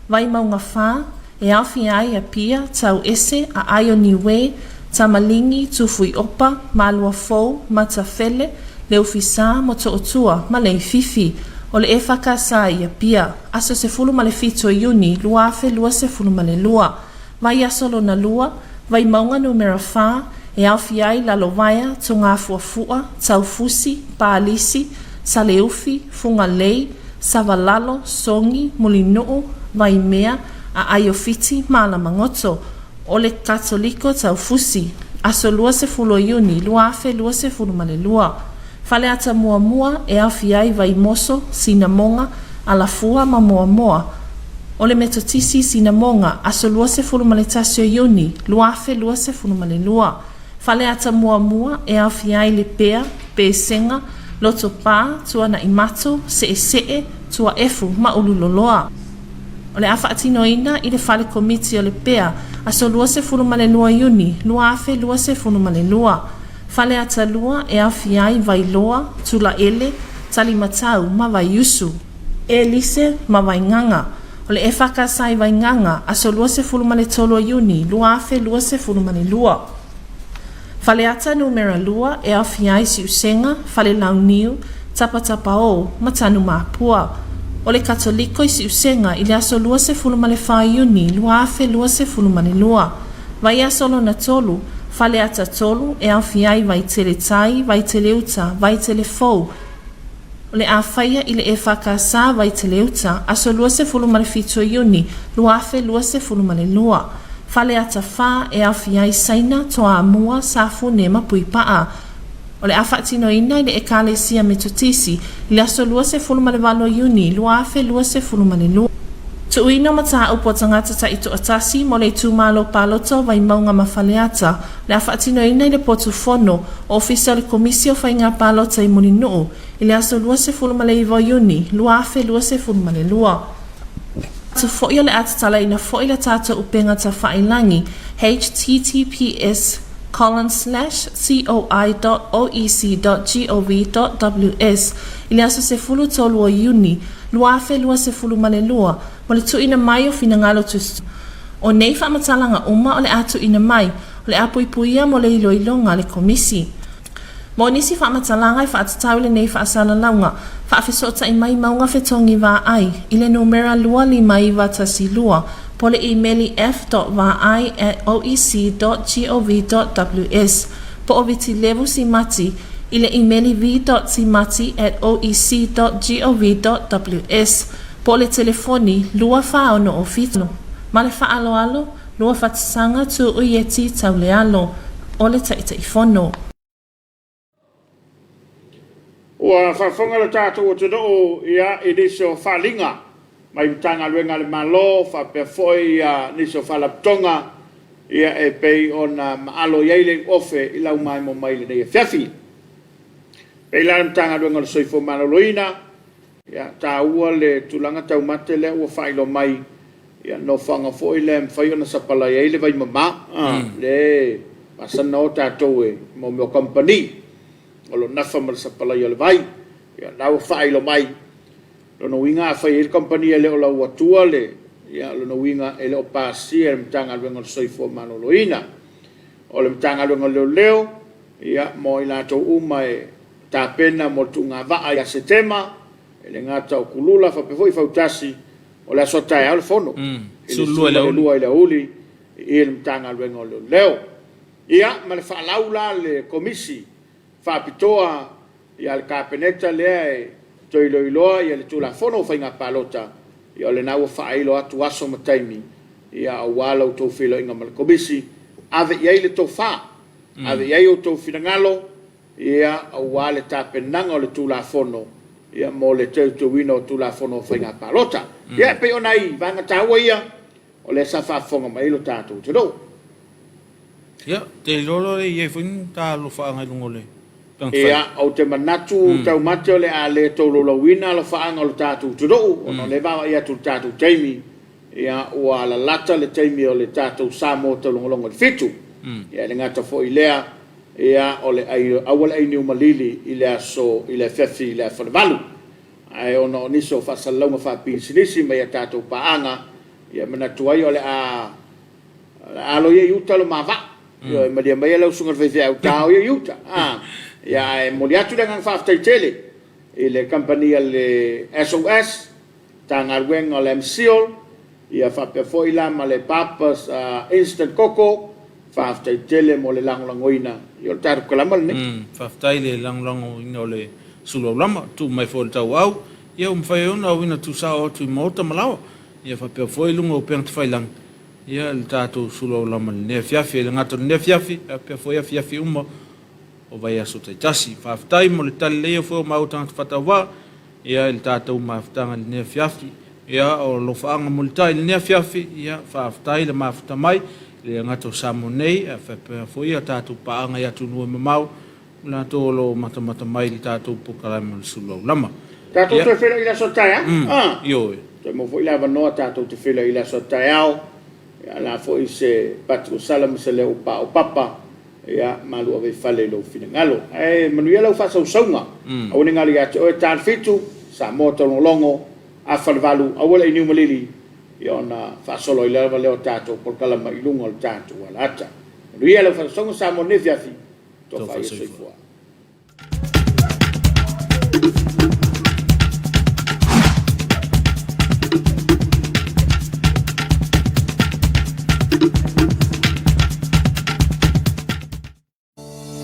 Vai maunga wha, e awhiai a pia, tau ese, a aio niwe, tamalingi, tufui opa, malua fou, matafele, le ufisa, moto otua, ma le fifi. O le e whakasai a pia, aso se fuluma le fito iuni, luafe se fuluma le lua. Vai asolo na lua, Vai maunga numero 4 e Afiai la lovaia to ngā fuafua, taufusi, pālisi, saleufi, fungalei, savalalo, songi, mulinuu, vai mea, a aiofiti, mala mangoto, ole katoliko taufusi, aso lua se fulo iuni, lua afe lua se fulu male lua. Fale ata mua mua e Afiai vai moso, sinamonga, alafua ma mua mua. Ole metotisi sinamonga, aso lua se fulu male tasio iuni, lua afe lua se fulu male lua. Fale ata mua mua e Afiai le pea, pe senga, loto pā, tua na imato, se tua efu, ma ululoloa. O le afa atino ina i le fale komiti o le pea, aso lua se fulu male lua iuni, lua afe lua se fulu male lua. Fale ata lua e Afiai vai loa, tula ele, tali matau, ma vai yusu. E lise, ma vai nganga. O le EFKS vai nganga, aso lua se fulu male tolo iuni, lua afe lua se fulu male lua. Fale ata numera lua e Afiai si usenga, fale launiu, tapa o, matanu mapua. O le katoliko i si usenga i le aso lua se fulu male whaiuni, lua afe lua se fulu male lua. Vai asolo na tolu, fale ata tolu e Afiai vai tele tai, vai tele uta, vai tele fou. O le awhaia i le EFKS vai tele uta, aso lua se fulu male fitua iuni, lua afe lua se fulu male lua. Fale ata wha e Afiai saina toa amua safu ne mapui paa. O le awhaatino ina i le ekalesia metotisi, i le aso lua se fulu male valo iuni, lua afe lua se fulu male lua. Tu uino mata upo tangata ta ito atasi, mo le tu malo paloto vai maunga mafaleata. Le awhaatino ina i le potu fono, o ofisa le komisio fai ngā palota i muni nuu, i le aso lua se fulu male iwa iuni, lua afe lua se fulu male lua. Tu foio le atatala ina foi le tata upenga ta whailangi, https://coi.oec.gov.ws, i le aso se fulu tolu o iuni, lua afe lua se fulu male lua, mo le tu ina mai o fina ngalo tustu. O nei whaamatalanga uma o le atu ina mai, o le apuipuia mo le iloilonga le komisi. Mo nisi whaamatalanga i whaatatau le nei whaasala launga, whaafesota i mai maunga whetongi wā ai, i le numera lua li mai watasi lua, po le emaili f.vai@oec.gov.ws, po o viti levu si mati, i le emaili v.simati@oec.gov.ws, po le telefoni lua whaono o fitno, ma le whaaloalo, lua whatasanga tu uieti tau le alo, o le taitaifono. Ua whawhonga le tātou o te doo ia i niso whalinga. Mai mtanga luenga le malo, whapea foi ia niso whalaptonga ia e pei o na maalo iaile ofe i lau mai mo mai le nei Afiafi. Pei la mtanga luenga le soifo manoloina, ia tā ua le tulanga tau mate le ua whailo mai, ia no whanga foi le mwhai o na sapala iaile vai mama, le masana o tātou e mo meo company. O lo nafa ma sa pala yo le vai ya na o fai lo mai lo no winga fa il company le o la watua le ya lo no winga ele o pasi e mtanga lo ngol soifo manoloina o le mtanga lo ngol leo ya mo ila to uma e ta pena mo tunga va ya setema ele ngata o kulula fa pe foi fa utasi o la sota ya al fono Suluaulama uli il mtanga lo ngol leo ya ma le fa laula le komisi Fapitoa ia le kapeneta lea e toiloiloa ia le tulafono whainga palota ia le nau whailo atu aso mataimi ia awala o tau whilo inga malakomisi ave iai le tau wha ave iai o tau whingalo ia awale tapenanga o le tulafono ia mo le tautuina o tulafono whainga palota ia pe o nai vanga taua ia o le sa whafonga mailo tātou te do ia te lolo e ie whin tā lo whaanga lungole ia au te manatu tau mate o le a le tolo lawina lo whaanga o le tātou tudou o no le wawa ia tu tātou teimi ia ua la lata le teimi o le tātou Samoa te longolongo le fitu ia le ngata fo i lea ia o le awal ai niu malili i le aso i le fefi i le whanavalu ai ono niso whasalonga whapisinisi mai a tātou paanga ia manatu ai o le a alo ia iuta lo mawa ia maria mai lau sunga fefe au tau ia iuta ia e moliatu dengan whaftaitele i le company le SOS tangarwenga le MCL ia whapea foila ma le papas instant coco whaaftai tele mo le langolangoina i o le tātou kalama le ne. Whaftai le langlango ina o le Suluaulama, tu mai fo le tau au, ia umwhai ona au ina tu sao atu i mota malawa, ia whapea fo ilunga o peang te whailang, ia le tātou Suluaulama le nea fiafi, le ngato le nea fiafi, a pea fo ia fiafi uma, o vai aso tai tasi, whaftai mo le tali leo fo mautanga te whatawa, ia le tātou mawhtanga le nea fiafi, ia o lo whaanga mo le tai le nea fiafi, ia whaftai le mawhta mai, le ngato samo nei, a whapea fo ia tātou paanga ia tunua mamau, la to lo mata mai li tātou pukalama le Suluaulama. Tātou te whila i la sotai, ha? Io e. Te mo fo i lava noa tātou te whila i la sotai au, ia la fo i se patu salama se leo pa o papa, ia malu ave fale lo fina ngalo. Manuia lau whasau saunga, au ne ngali ate oe tān fitu, sa mo tono longo, a whalvalu, a wala i niu malili, ia ona whasolo i lava leo tātou pukalama i lunga o tātou ala ata. Manuia lau whasau saunga sa mo nefiafi, to fa yeso i fua.